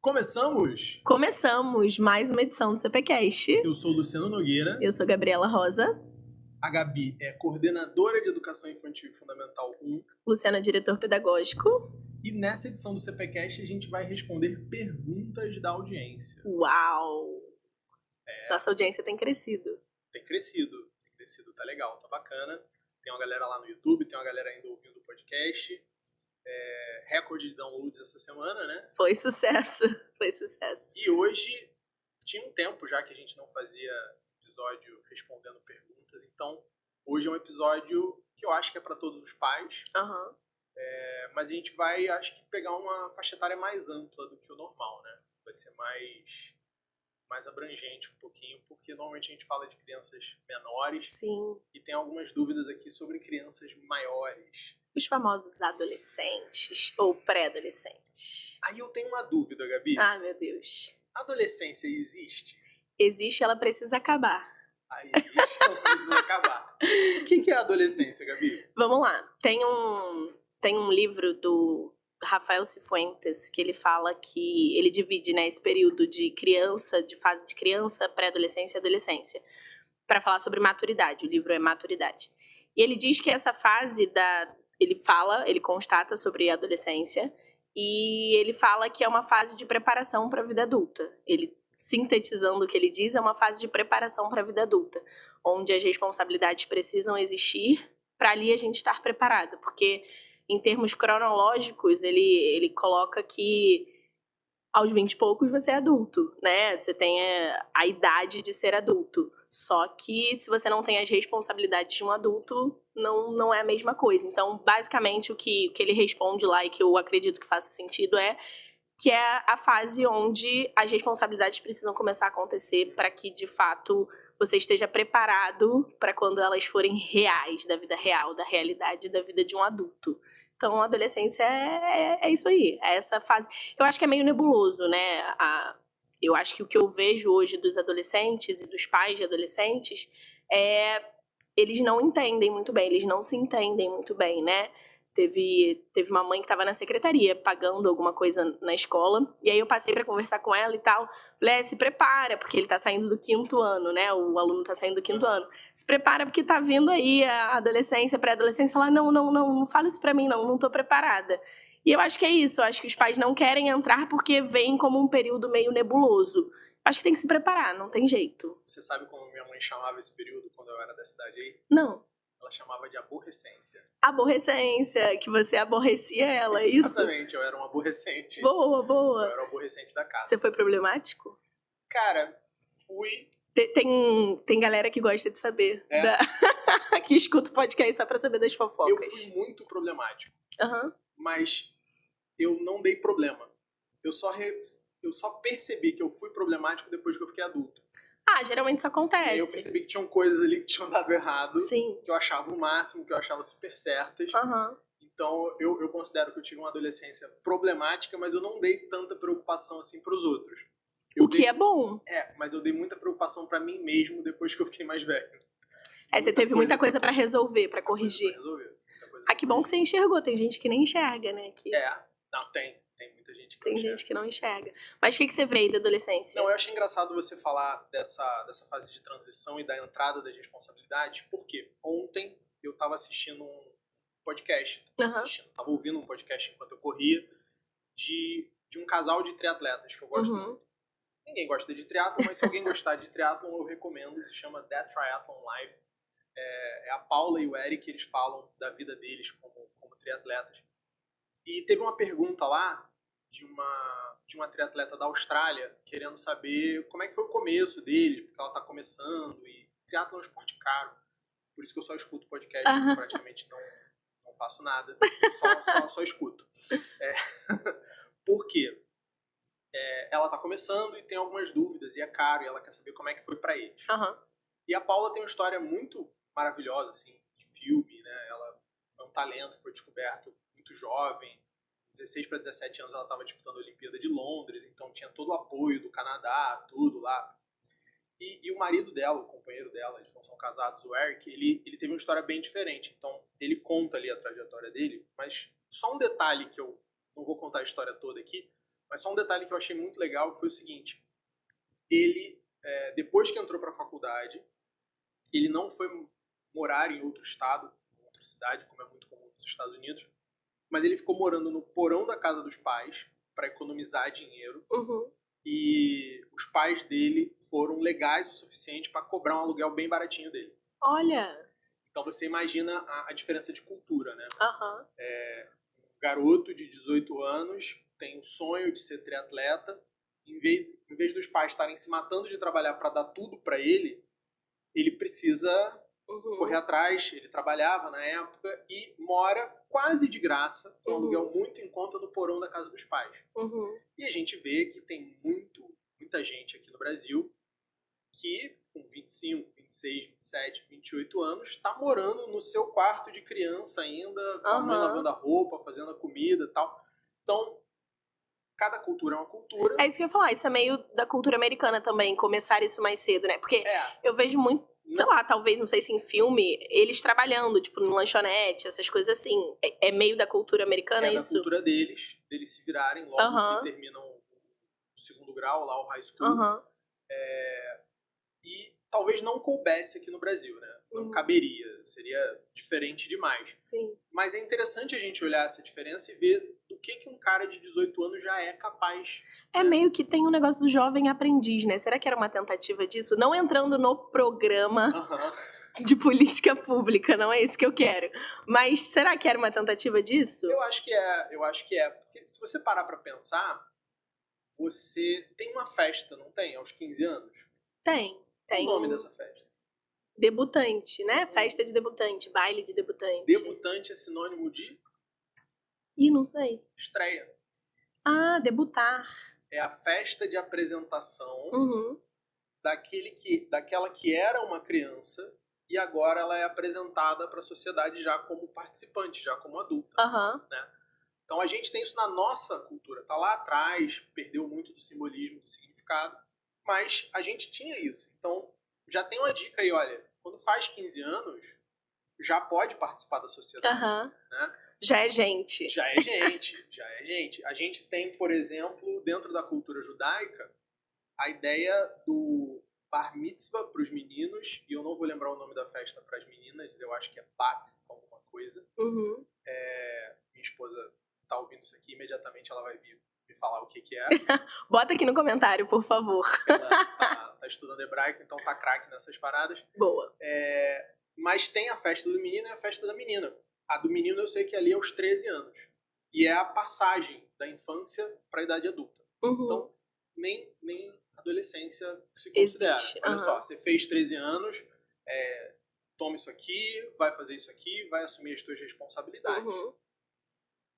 Começamos? Começamos mais uma edição do CPCast. Eu sou o Luciano Nogueira. Eu sou Gabriela Rosa. A Gabi é coordenadora de Educação Infantil e Fundamental 1. Luciano é diretor pedagógico. E nessa edição do CPCast a gente vai responder perguntas da audiência. Uau! Nossa audiência tem crescido. Tem crescido, tá legal, tá bacana. Tem uma galera lá no YouTube, tem uma galera ainda ouvindo o podcast. Recorde de downloads essa semana, né? Foi sucesso. E hoje, tinha um tempo já que a gente não fazia episódio respondendo perguntas, então hoje é um episódio que eu acho que é para todos os pais, mas a gente vai, acho que, pegar uma faixa etária mais ampla do que o normal, né? Vai ser mais abrangente um pouquinho, porque normalmente a gente fala de crianças menores. Sim. E tem algumas dúvidas aqui sobre crianças maiores. Os famosos adolescentes ou pré-adolescentes. Aí eu tenho uma dúvida, Gabi. Ai, meu Deus. A adolescência existe? Existe, ela precisa acabar. Existe, ela precisa acabar. O que é a adolescência, Gabi? Vamos lá. Tem um livro do Rafael Cifuentes que ele fala que ele divide, né, esse período de criança, de fase de criança, pré-adolescência e adolescência, para falar sobre maturidade. O livro é Maturidade. E ele diz que essa fase ele constata sobre a adolescência e ele fala que é uma fase de preparação para a vida adulta. Ele, sintetizando o que ele diz, é uma fase de preparação para a vida adulta, onde as responsabilidades precisam existir para ali a gente estar preparado, porque em termos cronológicos ele coloca que aos 20 e poucos você é adulto, né? Você tem a idade de ser adulto. Só que se você não tem as responsabilidades de um adulto, não é a mesma coisa. Então, basicamente, o que ele responde lá e que eu acredito que faça sentido é que é a fase onde as responsabilidades precisam começar a acontecer para que, de fato, você esteja preparado para quando elas forem reais, da vida real, da realidade da vida de um adulto. Então, a adolescência é isso aí, é essa fase. Eu acho que é meio nebuloso, né? Eu acho que o que eu vejo hoje dos adolescentes e dos pais de adolescentes eles não entendem muito bem, eles não se entendem muito bem, né? Teve uma mãe que estava na secretaria pagando alguma coisa na escola, e aí eu passei para conversar com ela e tal. Falei, se prepara, porque ele tá saindo do 5º ano, né? O aluno tá saindo do 5º ano. Se prepara porque tá vindo aí a adolescência, pré-adolescência. Ela, não fala isso pra mim, não tô preparada. E eu acho que é isso, eu acho que os pais não querem entrar porque veem como um período meio nebuloso. Acho que tem que se preparar, não tem jeito. Você sabe como minha mãe chamava esse período quando eu era da cidade aí? Não. Ela chamava de aborrecência. Aborrecência, que você aborrecia ela, é isso? Exatamente, eu era um aborrecente. Boa. Eu era um aborrecente da casa. Você foi problemático? Cara, fui... Tem galera que gosta de saber. Que escuta o podcast só pra saber das fofocas. Eu fui muito problemático. Mas eu não dei problema. Eu só percebi que eu fui problemático depois que eu fiquei adulto. Geralmente isso acontece. E aí eu percebi que tinham coisas ali que tinham dado errado. Sim. Que eu achava o máximo, que eu achava super certas. Então eu considero que eu tive uma adolescência problemática, mas eu não dei tanta preocupação assim pros outros. Que é bom. Mas eu dei muita preocupação pra mim mesmo depois que eu fiquei mais velho. Você teve muita coisa pra resolver, pra corrigir. Que bom que você enxergou. Tem gente que nem enxerga, né? Não, tem muita gente que tem gente que não enxerga. Mas o que você vê aí da adolescência? Não, eu achei engraçado você falar dessa fase de transição e da entrada das responsabilidades, porque ontem eu tava assistindo um podcast, tava ouvindo um podcast enquanto eu corria, de um casal de triatletas que eu gosto muito. Ninguém gosta de triatlon, mas se alguém gostar de triatlon, eu recomendo. Se chama That Triathlon Live. É a Paula e o Eric, eles falam da vida deles como triatletas. E teve uma pergunta lá de uma triatleta da Austrália, querendo saber como é que foi o começo deles, porque ela tá começando, e triatlon é um esporte caro. Por isso que eu só escuto podcast, eu praticamente não faço nada, só escuto. Por quê? Ela tá começando e tem algumas dúvidas, e é caro, e ela quer saber como é que foi pra eles. E a Paula tem uma história muito maravilhosa, assim, de filme, né? Ela é um talento que foi descoberto muito jovem. 16 para 17 anos ela estava disputando a Olimpíada de Londres, então tinha todo o apoio do Canadá, tudo lá. E o marido dela, o companheiro dela, eles não são casados, o Eric, ele teve uma história bem diferente. Então ele conta ali a trajetória dele, mas só um detalhe que eu não vou contar a história toda aqui, Mas só um detalhe que eu achei muito legal foi o seguinte. Ele, depois que entrou para a faculdade, ele não foi morar em outro estado, em outra cidade, como é muito comum nos Estados Unidos, mas ele ficou morando no porão da casa dos pais para economizar dinheiro. E os pais dele foram legais o suficiente para cobrar um aluguel bem baratinho dele. Olha! Então você imagina a diferença de cultura, né? Um garoto de 18 anos tem o sonho de ser triatleta. Em vez dos pais estarem se matando de trabalhar para dar tudo para ele precisa correr atrás. Ele trabalhava na época e mora quase de graça, com um aluguel muito em conta no porão da casa dos pais. E a gente vê que tem muita gente aqui no Brasil que com 25, 26, 27, 28 anos está morando no seu quarto de criança ainda, com a mãe lavando a roupa, fazendo a comida e tal. Então, cada cultura é uma cultura. É isso que eu ia falar, isso é meio da cultura americana também, começar isso mais cedo, né? Porque eu vejo muito, sei lá, talvez, não sei se em filme, eles trabalhando, tipo, no lanchonete, essas coisas assim. É meio da cultura americana isso? É da cultura deles se virarem logo que terminam o segundo grau, lá o high school. E talvez não coubesse aqui no Brasil, né? Não caberia, seria diferente demais. Sim. Mas é interessante a gente olhar essa diferença e ver do que um cara de 18 anos já é capaz. É, né? Meio que tem um negócio do jovem aprendiz, né? Será que era uma tentativa disso? Não entrando no programa de política pública, não é isso que eu quero. Mas será que era uma tentativa disso? Eu acho que é. Porque se você parar pra pensar, você tem uma festa, não tem? Aos 15 anos? Tem. Qual o nome dessa festa? Debutante, né? Festa de debutante, baile de debutante. Debutante é sinônimo de? Ih, não sei. Estreia. Ah, debutar. É a festa de apresentação daquela que era uma criança e agora ela é apresentada para a sociedade já como participante, já como adulta. Né? Então a gente tem isso na nossa cultura. Tá lá atrás, perdeu muito do simbolismo, do significado, mas a gente tinha isso. Então já tem uma dica aí, olha, quando faz 15 anos, já pode participar da sociedade. Né? Já é gente. Já é gente. A gente tem, por exemplo, dentro da cultura judaica, a ideia do bar mitzvah para os meninos, e eu não vou lembrar o nome da festa para as meninas, eu acho que é bat, alguma coisa. Minha esposa tá ouvindo isso aqui, imediatamente ela vai vir me falar o que é. Bota aqui no comentário, por favor. Ela tá estudando hebraico, então tá craque nessas paradas. Boa. Mas tem a festa do menino e a festa da menina. A do menino eu sei que ali é aos 13 anos. E é a passagem da infância para a idade adulta. Então, nem adolescência se considera. Existe. Olha só, você fez 13 anos, toma isso aqui, vai fazer isso aqui, vai assumir as suas responsabilidades.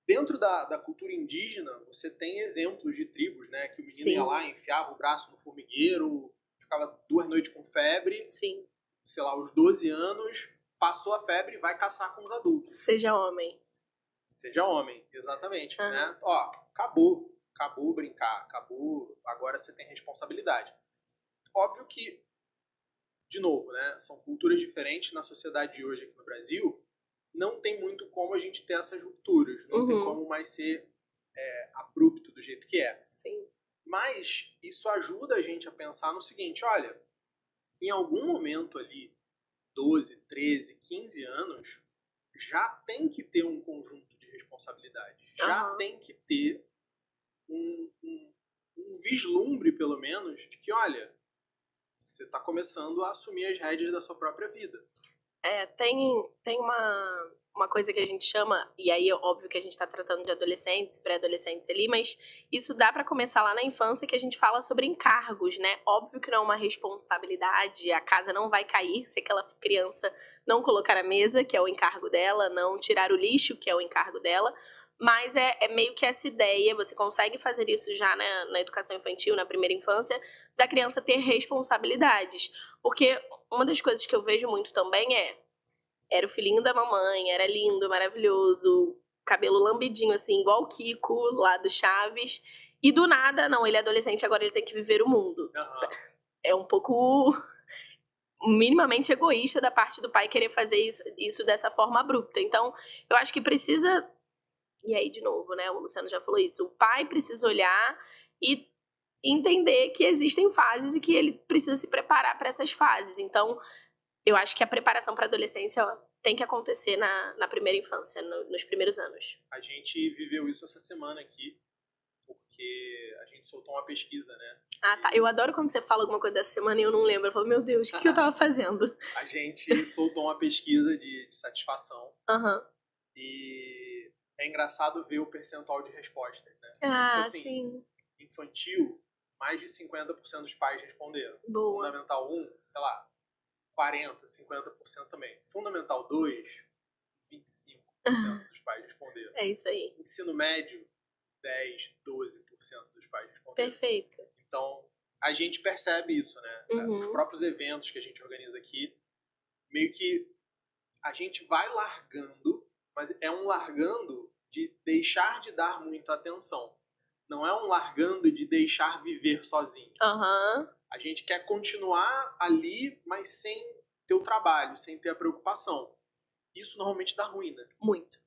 Dentro da cultura indígena, você tem exemplos de tribos, né? Que o menino ia lá, enfiava o braço no formigueiro, ficava 2 noites com febre. Sim. Sei lá, aos 12 anos, passou a febre e vai caçar com os adultos. Seja homem. Seja homem, exatamente. Né? Ó, acabou brincar, acabou, agora você tem responsabilidade. Óbvio que, de novo, né? São culturas diferentes na sociedade de hoje aqui no Brasil. Não tem muito como a gente ter essas rupturas. Não tem como mais ser abrupto do jeito que é. Sim. Mas isso ajuda a gente a pensar no seguinte, olha, em algum momento ali, 12, 13, 15 anos, já tem que ter um conjunto de responsabilidades. Já tem que ter um vislumbre, pelo menos, de que, olha, você está começando a assumir as rédeas da sua própria vida. Tem uma coisa que a gente chama, e aí é óbvio que a gente está tratando de adolescentes, pré-adolescentes ali, mas isso dá para começar lá na infância, que a gente fala sobre encargos, né? Óbvio que não é uma responsabilidade, a casa não vai cair se aquela criança não colocar a mesa, que é o encargo dela, não tirar o lixo, que é o encargo dela, mas é meio que essa ideia, você consegue fazer isso já na educação infantil, na primeira infância, da criança ter responsabilidades. Porque uma das coisas que eu vejo muito também era o filhinho da mamãe, era lindo, maravilhoso, cabelo lambidinho, assim, igual o Kiko, lá do Chaves. E do nada, não, ele é adolescente, agora ele tem que viver o mundo. É um pouco minimamente egoísta da parte do pai querer fazer isso dessa forma abrupta. Então, eu acho que precisa E aí, de novo, né, o Luciano já falou isso, o pai precisa olhar e entender que existem fases e que ele precisa se preparar para essas fases. Então, eu acho que a preparação para a adolescência tem que acontecer na primeira infância, nos primeiros anos. A gente viveu isso essa semana aqui, porque a gente soltou uma pesquisa, né? Ah, tá. Eu adoro quando você fala alguma coisa dessa semana e eu não lembro. Eu falo, meu Deus, o que eu tava fazendo? A gente soltou uma pesquisa de satisfação. Aham. E é engraçado ver o percentual de respostas, né? Ah, tipo assim, sim. Infantil, mais de 50% dos pais responderam. Boa. Fundamental 1, sei lá, 40%, 50% também. Fundamental 2, 25% dos pais responderam. É isso aí. Ensino médio, 10, 12% dos pais responderam. Perfeito. Então, a gente percebe isso, né? Os próprios eventos que a gente organiza aqui, meio que a gente vai largando, mas é um largando de deixar de dar muita atenção. Não é um largando de deixar viver sozinho. A gente quer continuar ali, mas sem ter o trabalho, sem ter a preocupação. Isso normalmente dá ruim, né? Muito.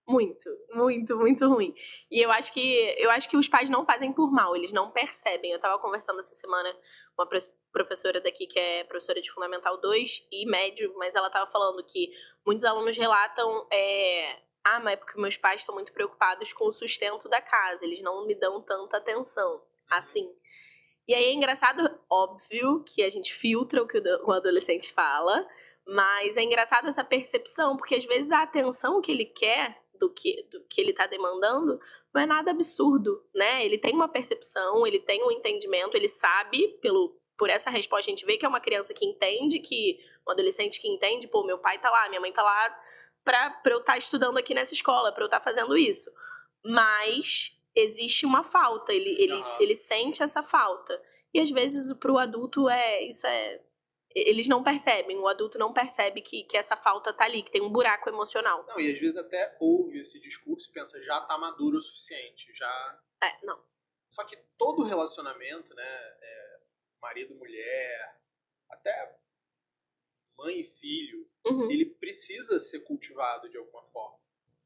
Muito, muito, muito ruim. E eu acho que os pais não fazem por mal, eles não percebem. Eu tava conversando essa semana com uma professora daqui que é professora de Fundamental 2 e médio, mas ela tava falando que muitos alunos relatam mas é porque meus pais estão muito preocupados com o sustento da casa, eles não me dão tanta atenção, assim. E aí é engraçado, óbvio, que a gente filtra o que o adolescente fala, mas é engraçado essa percepção, porque às vezes a atenção que ele quer do que ele tá demandando não é nada absurdo, né? Ele tem uma percepção, ele tem um entendimento, ele sabe, por essa resposta a gente vê que é uma criança que entende, um adolescente que entende, pô, meu pai tá lá, minha mãe tá lá pra eu estar estudando aqui nessa escola, pra eu estar fazendo isso. Mas existe uma falta, ele sente essa falta. E às vezes pro adulto eles não percebem, o adulto não percebe que essa falta tá ali, que tem um buraco emocional. Não, e às vezes até ouve esse discurso e pensa, já tá maduro o suficiente, já... Não. Só que todo relacionamento, né, marido, mulher, até mãe e filho, ele precisa ser cultivado de alguma forma.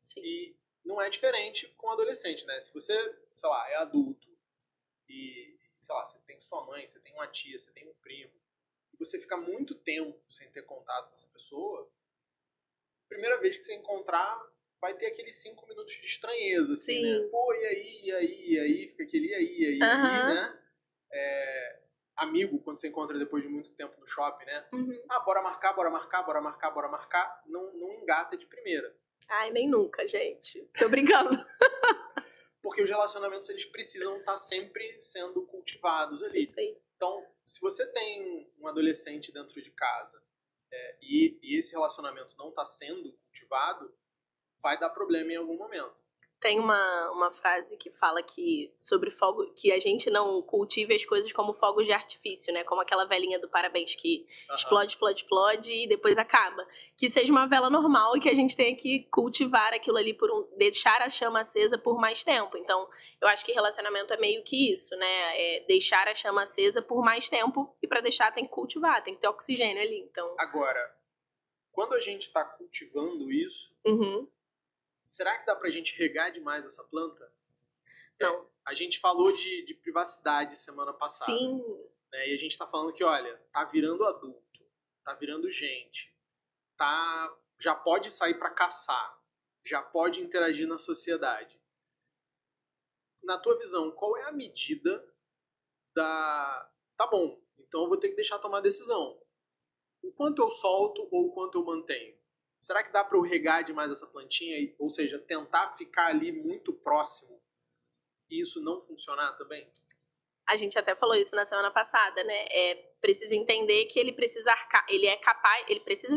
Sim. E não é diferente com adolescente, né? Se você, sei lá, é adulto e, sei lá, você tem sua mãe, você tem uma tia, você tem um primo, e você fica muito tempo sem ter contato com essa pessoa, primeira vez que você encontrar, vai ter aqueles 5 minutos de estranheza, assim, Sim. né? Pô, e aí, fica aquele e aí, né? Amigo, quando você encontra depois de muito tempo no shopping, né? Bora marcar. Não engata de primeira. Ai, nem nunca, gente. Tô brincando. Porque os relacionamentos, eles precisam estar sempre sendo cultivados ali. Isso aí. Então, se você tem um adolescente dentro de casa e esse relacionamento não está sendo cultivado, vai dar problema em algum momento. Tem uma frase que fala sobre fogo, que a gente não cultive as coisas como fogos de artifício, né? Como aquela velinha do parabéns que explode e depois acaba. Que seja uma vela normal e que a gente tenha que cultivar aquilo ali, deixar a chama acesa por mais tempo. Então, eu acho que relacionamento é meio que isso, né? É deixar a chama acesa por mais tempo e pra deixar tem que cultivar, tem que ter oxigênio ali. Então... Agora, quando a gente tá cultivando isso... Será que dá pra gente regar demais essa planta? Não. A gente falou de privacidade semana passada. Sim. Né? E a gente tá falando que, olha, tá virando adulto, tá virando gente, já pode sair pra caçar, já pode interagir na sociedade. Na tua visão, qual é a medida tá bom, então eu vou ter que deixar tomar decisão. O quanto eu solto ou o quanto eu mantenho? Será que dá para eu regar demais essa plantinha? Ou seja, tentar ficar ali muito próximo e isso não funcionar também? A gente até falou isso na semana passada, né? Precisa entender que ele precisa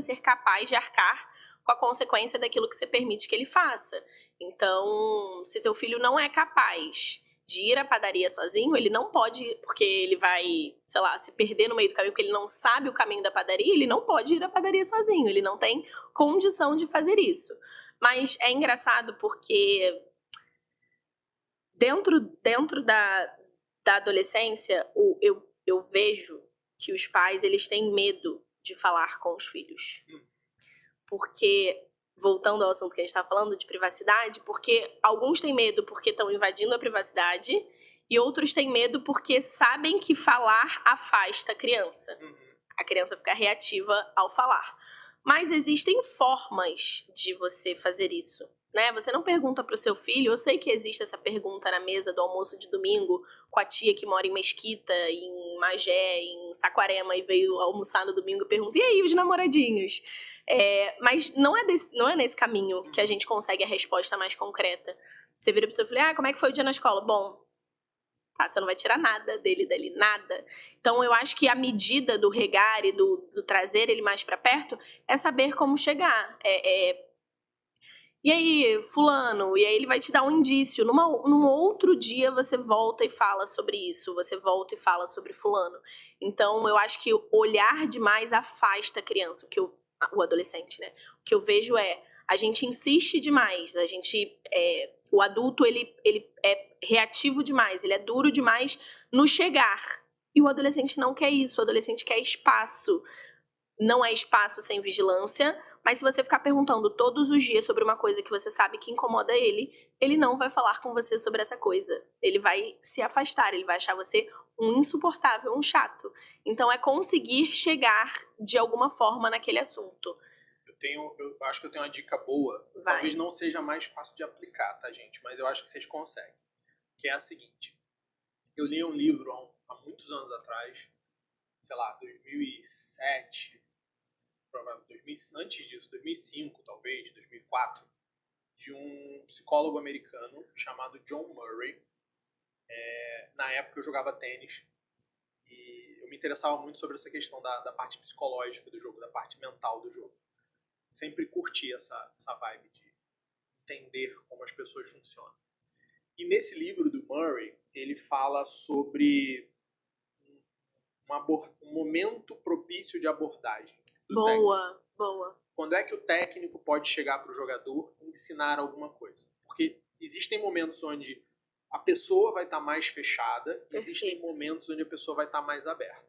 ser capaz de arcar com a consequência daquilo que você permite que ele faça. Então, se teu filho não é capaz de ir à padaria sozinho, ele não pode, porque ele vai, sei lá, se perder no meio do caminho, porque ele não sabe o caminho da padaria, ele não pode ir à padaria sozinho, ele não tem condição de fazer isso. Mas é engraçado porque dentro da adolescência, eu vejo que os pais, eles têm medo de falar com os filhos. Porque voltando ao assunto que a gente tá falando de privacidade, porque alguns têm medo porque estão invadindo a privacidade e outros têm medo porque sabem que falar afasta a criança. A criança fica reativa ao falar. Mas existem formas de você fazer isso, né? Você não pergunta pro seu filho, eu sei que existe essa pergunta na mesa do almoço de domingo com a tia que mora em Mesquita, em Magé, em Saquarema e veio almoçar no domingo e pergunta, e aí, os namoradinhos? Mas não é nesse caminho que a gente consegue a resposta mais concreta. Você vira pro seu filho, como é que foi o dia na escola? Bom, tá, você não vai tirar nada dele dali, nada. Então, eu acho que a medida do regar e do trazer ele mais pra perto é saber como chegar. E aí, fulano? E aí ele vai te dar um indício. Num outro dia, você volta e fala sobre isso. Você volta e fala sobre fulano. Então, eu acho que olhar demais afasta a criança, o adolescente, né? O que eu vejo a gente insiste demais. O adulto, ele é reativo demais. Ele é duro demais no chegar. E o adolescente não quer isso. O adolescente quer espaço. Não é espaço sem vigilância, mas se você ficar perguntando todos os dias sobre uma coisa que você sabe que incomoda ele não vai falar com você sobre essa coisa. Ele vai se afastar, ele vai achar você um insuportável, um chato. Então é conseguir chegar de alguma forma naquele assunto. Eu acho que eu tenho uma dica boa. Vai. Talvez não seja mais fácil de aplicar, tá, gente? Mas eu acho que vocês conseguem. Que é a seguinte. Eu li um livro há muitos anos atrás, sei lá, 2007, antes disso, 2005 talvez, 2004, de um psicólogo americano chamado John Murray. Na época eu jogava tênis e eu me interessava muito sobre essa questão da parte psicológica do jogo, da parte mental do jogo. Sempre curti essa vibe de entender como as pessoas funcionam. E nesse livro do Murray, ele fala sobre um momento propício de abordagem do técnico. Boa. Quando é que o técnico pode chegar para o jogador e ensinar alguma coisa? Porque existem momentos onde a pessoa vai estar mais fechada, Perfeito. Existem momentos onde a pessoa vai estar mais aberta.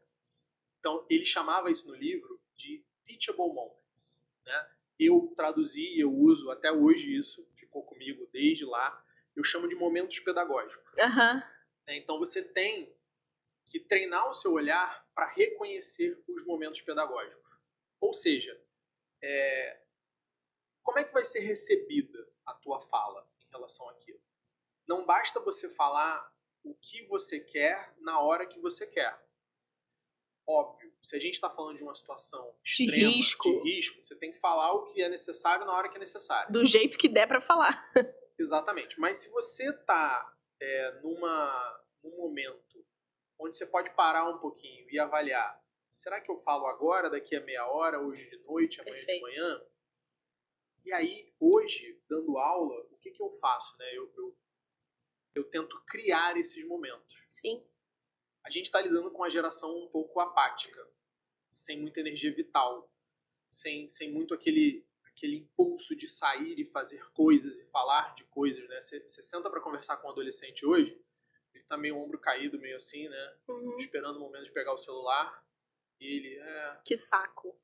Então, ele chamava isso no livro de teachable moments, né? Eu traduzi, eu uso até hoje isso, ficou comigo desde lá, eu chamo de momentos pedagógicos. Então, você tem que treinar o seu olhar para reconhecer os momentos pedagógicos. Ou seja, como é que vai ser recebida a tua fala em relação àquilo? Não basta você falar o que você quer na hora que você quer. Óbvio, se a gente está falando de uma situação extrema, de risco, você tem que falar o que é necessário na hora que é necessário. Do jeito que der para falar. Exatamente. Mas se você está num momento onde você pode parar um pouquinho e avaliar, será que eu falo agora, daqui a meia hora, hoje de noite, amanhã de manhã? E aí, hoje, dando aula, o que eu faço? Né? Eu tento criar esses momentos. Sim. A gente está lidando com uma geração um pouco apática, sem muita energia vital, sem muito aquele impulso de sair e fazer coisas e falar de coisas, né? Você senta para conversar com um adolescente hoje, ele tá meio ombro caído, meio assim, né? Esperando o momento de pegar o celular, e ele Que saco.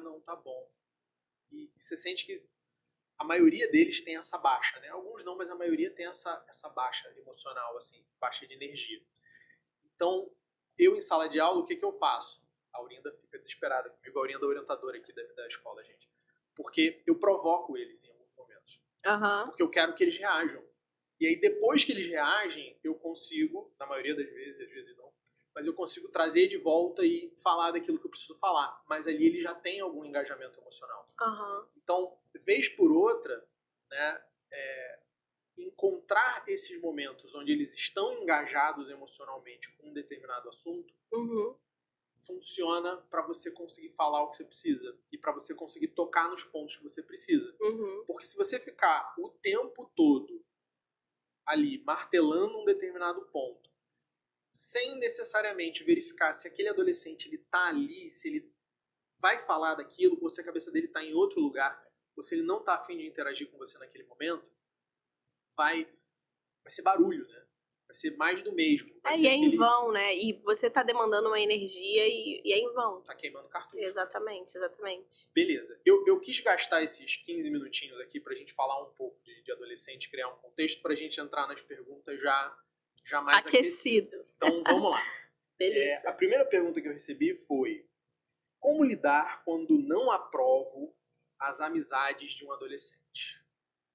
Não, tá bom. E você sente que a maioria deles tem essa baixa, né? Alguns não, mas a maioria tem essa baixa emocional, assim, baixa de energia. Então, eu em sala de aula, o que eu faço? A Aurinda fica desesperada comigo, a Aurinda é orientadora aqui da escola, gente. Porque eu provoco eles em alguns momentos. Porque eu quero que eles reajam. E aí, depois que eles reagem, eu consigo, na maioria das vezes, às vezes não, mas eu consigo trazer de volta e falar daquilo que eu preciso falar. Mas ali ele já tem algum engajamento emocional. Então, vez por outra, né, encontrar esses momentos onde eles estão engajados emocionalmente com um determinado assunto funciona para você conseguir falar o que você precisa e para você conseguir tocar nos pontos que você precisa. Porque se você ficar o tempo todo ali martelando um determinado ponto, sem necessariamente verificar se aquele adolescente ele tá ali, se ele vai falar daquilo, ou se a cabeça dele tá em outro lugar, ou se ele não tá afim de interagir com você naquele momento, vai ser barulho, né? Vai ser mais do mesmo. Vai e ser é em vão, né? E você tá demandando uma energia e é em vão. Tá queimando cartucho. Exatamente. Beleza. Eu quis gastar esses 15 minutinhos aqui pra gente falar um pouco de adolescente, criar um contexto pra gente entrar nas perguntas já mais aquecido. Então, vamos lá. Beleza. A primeira pergunta que eu recebi foi: como lidar quando não aprovo as amizades de um adolescente?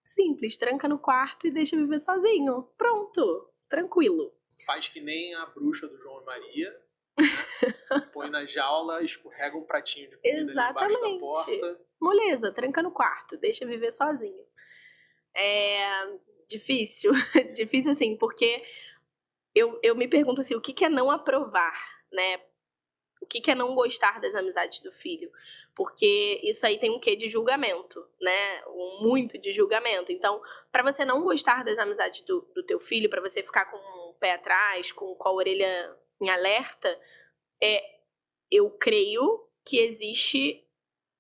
Simples, tranca no quarto e deixa viver sozinho. Pronto, tranquilo. Faz que nem a bruxa do João e Maria, né? Põe na jaula, escorrega um pratinho de comida ali embaixo da porta. Moleza, tranca no quarto, deixa viver sozinho. É difícil, difícil assim, porque eu me pergunto assim, o que é não aprovar, né? O que é não gostar das amizades do filho? Porque isso aí tem um quê de julgamento, né? Muito de julgamento. Então, pra você não gostar das amizades do teu filho, pra você ficar com o pé atrás, com a orelha em alerta, eu creio que existe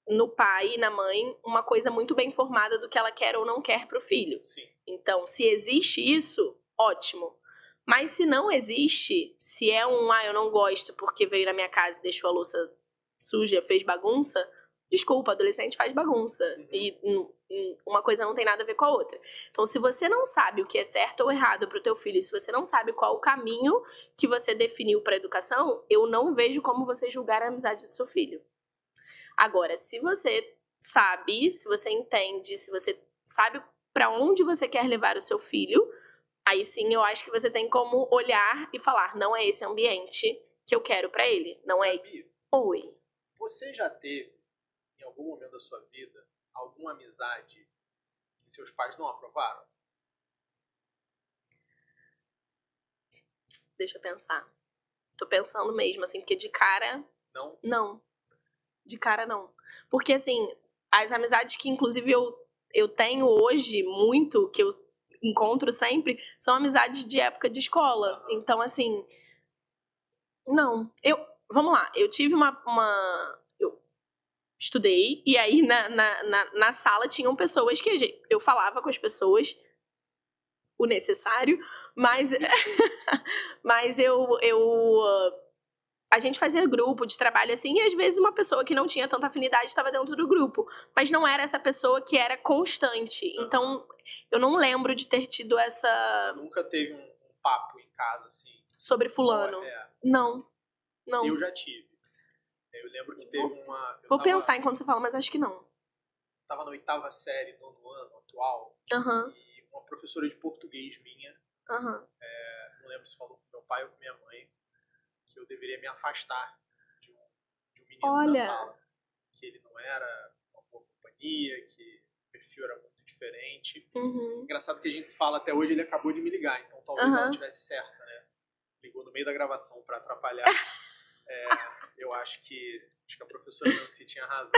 no pai e na mãe uma coisa muito bem formada do que ela quer ou não quer pro filho. Sim. Então, se existe isso, ótimo. Mas se não existe, se é eu não gosto porque veio na minha casa e deixou a louça suja, fez bagunça, desculpa, adolescente faz bagunça. E uma coisa não tem nada a ver com a outra. Então, se você não sabe o que é certo ou errado pro teu filho, se você não sabe qual o caminho que você definiu pra educação, eu não vejo como você julgar a amizade do seu filho. Agora, se você sabe, se você entende, se você sabe pra onde você quer levar o seu filho, aí sim eu acho que você tem como olhar e falar, não é esse ambiente que eu quero pra ele. Não é. Gabi, Oi. você já teve, em algum momento da sua vida, alguma amizade que seus pais não aprovaram? Deixa eu pensar. Tô pensando mesmo, assim, porque de cara... Não? Não. De cara, não. Porque, assim, as amizades que, inclusive, eu tenho hoje muito, que eu encontro sempre, são amizades de época de escola. Então, assim... Não. Vamos lá. Eu tive eu estudei, e aí na sala tinham pessoas que eu falava com as pessoas o necessário, mas, mas a gente fazia grupo de trabalho assim, e às vezes uma pessoa que não tinha tanta afinidade estava dentro do grupo, mas não era essa pessoa que era constante. Então, eu não lembro de ter tido essa... Nunca teve um papo em casa, assim? Sobre fulano. Não. Eu já tive. Eu lembro que teve uma... Vou pensar enquanto você fala, mas acho que não. Tava na 8ª série, 9º ano, atual, e uma professora de português minha, não lembro se falou com meu pai ou com minha mãe, que eu deveria me afastar de um menino da sala. Que ele não era uma boa companhia, que o perfil era muito diferente. Engraçado que a gente se fala até hoje, ele acabou de me ligar, então talvez ela tivesse certa, né? Ligou no meio da gravação pra atrapalhar. Eu acho que a professora Nancy tinha razão.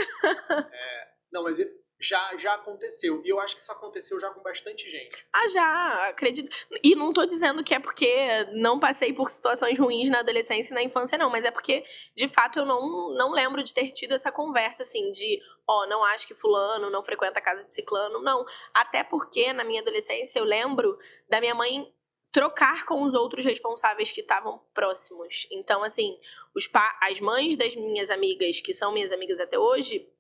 Não, mas já aconteceu. E eu acho que isso aconteceu já com bastante gente. Já, acredito. E não tô dizendo que é porque não passei por situações ruins na adolescência e na infância, não. Mas é porque, de fato, eu não lembro de ter tido essa conversa, assim, de... não acho que fulano não frequenta a casa de ciclano. Não. Até porque, na minha adolescência, eu lembro da minha mãe trocar com os outros responsáveis que estavam próximos. Então, assim, as mães das minhas amigas, que são minhas amigas até hoje...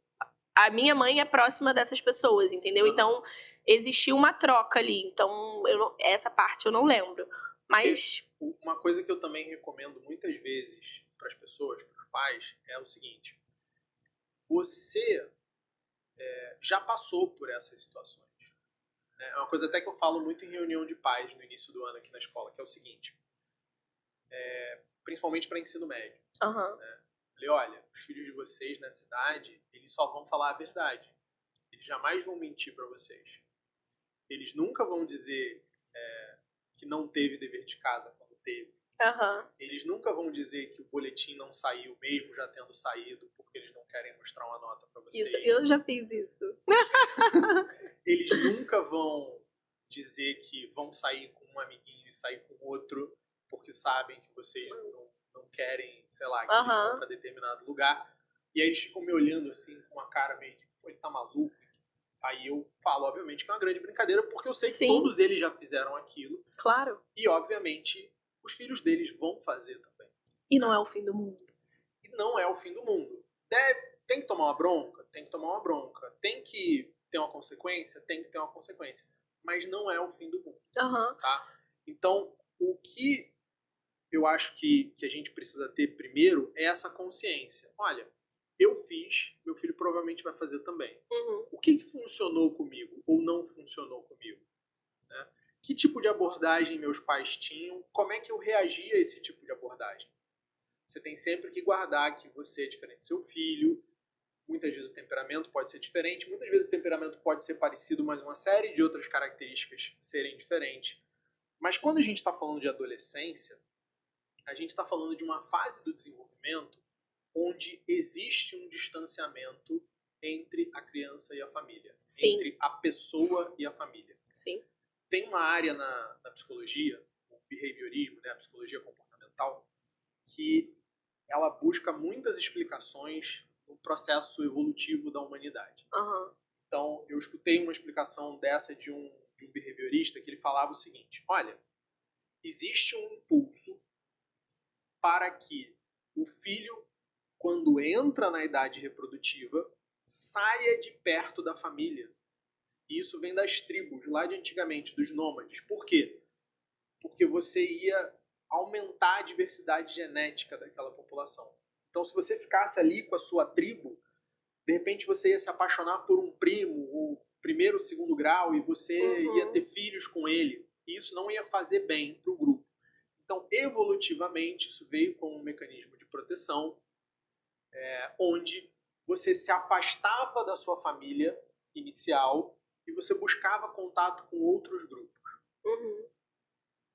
A minha mãe é próxima dessas pessoas, entendeu? Então, existiu uma troca ali. Então, essa parte eu não lembro. Mas... Porque uma coisa que eu também recomendo muitas vezes para as pessoas, para os pais, é o seguinte. Você já passou por essas situações. Né? É uma coisa até que eu falo muito em reunião de pais no início do ano aqui na escola, que é o seguinte. Principalmente para ensino médio. Né? Falei, olha, os filhos de vocês nessa idade, eles só vão falar a verdade. Eles jamais vão mentir para vocês. Eles nunca vão dizer que não teve dever de casa quando teve. Eles nunca vão dizer que o boletim não saiu, mesmo já tendo saído, porque eles não querem mostrar uma nota para vocês. Isso, eu já fiz isso. Eles nunca vão dizer que vão sair com um amiguinho e sair com outro, porque sabem que vocês não querem, sei lá, que eles vão pra determinado lugar. E aí eles ficam me olhando assim, com uma cara meio de, pô, ele tá maluco? Aí eu falo, obviamente, que é uma grande brincadeira, porque eu sei que Sim. todos eles já fizeram aquilo. Claro. E, obviamente, os filhos deles vão fazer também. E não é o fim do mundo. E não é o fim do mundo. Tem que tomar uma bronca? Tem que tomar uma bronca. Tem que ter uma consequência? Tem que ter uma consequência. Mas não é o fim do mundo. Uhum. Tá? Então, o que eu acho que a gente precisa ter primeiro é essa consciência. Olha, eu fiz, meu filho provavelmente vai fazer também. Uhum. O que funcionou comigo ou não funcionou comigo? Né? Que tipo de abordagem meus pais tinham? Como é que eu reagia a esse tipo de abordagem? Você tem sempre que guardar que você é diferente do seu filho. Muitas vezes o temperamento pode ser diferente, muitas vezes o temperamento pode ser parecido, mas uma série de outras características serem diferentes. Mas quando a gente está falando de adolescência, a gente está falando de uma fase do desenvolvimento onde existe um distanciamento entre a criança e a família. Sim. Entre a pessoa e a família. Sim. Tem uma área na psicologia, o behaviorismo, né, a psicologia comportamental, que ela busca muitas explicações no processo evolutivo da humanidade. Uhum. Então, eu escutei uma explicação dessa de um behaviorista que ele falava o seguinte: olha, existe um impulso para que o filho, quando entra na idade reprodutiva, saia de perto da família. E isso vem das tribos, lá de antigamente, dos nômades. Por quê? Porque você ia aumentar a diversidade genética daquela população. Então, se você ficasse ali com a sua tribo, de repente você ia se apaixonar por um primo, o primeiro, segundo grau, e você ia ter filhos com ele. E isso não ia fazer bem para o grupo. Então, evolutivamente, isso veio como um mecanismo de proteção, onde você se afastava da sua família inicial e você buscava contato com outros grupos. Uhum.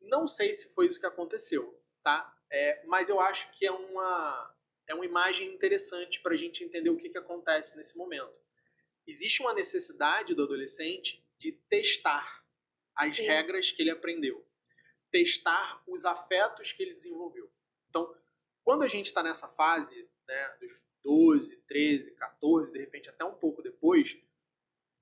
Não sei se foi isso que aconteceu, tá? Mas eu acho que é uma imagem interessante para a gente entender o que acontece nesse momento. Existe uma necessidade do adolescente de testar as Sim. regras que ele aprendeu. Testar os afetos que ele desenvolveu. Então, quando a gente está nessa fase, né, dos 12, 13, 14, de repente até um pouco depois,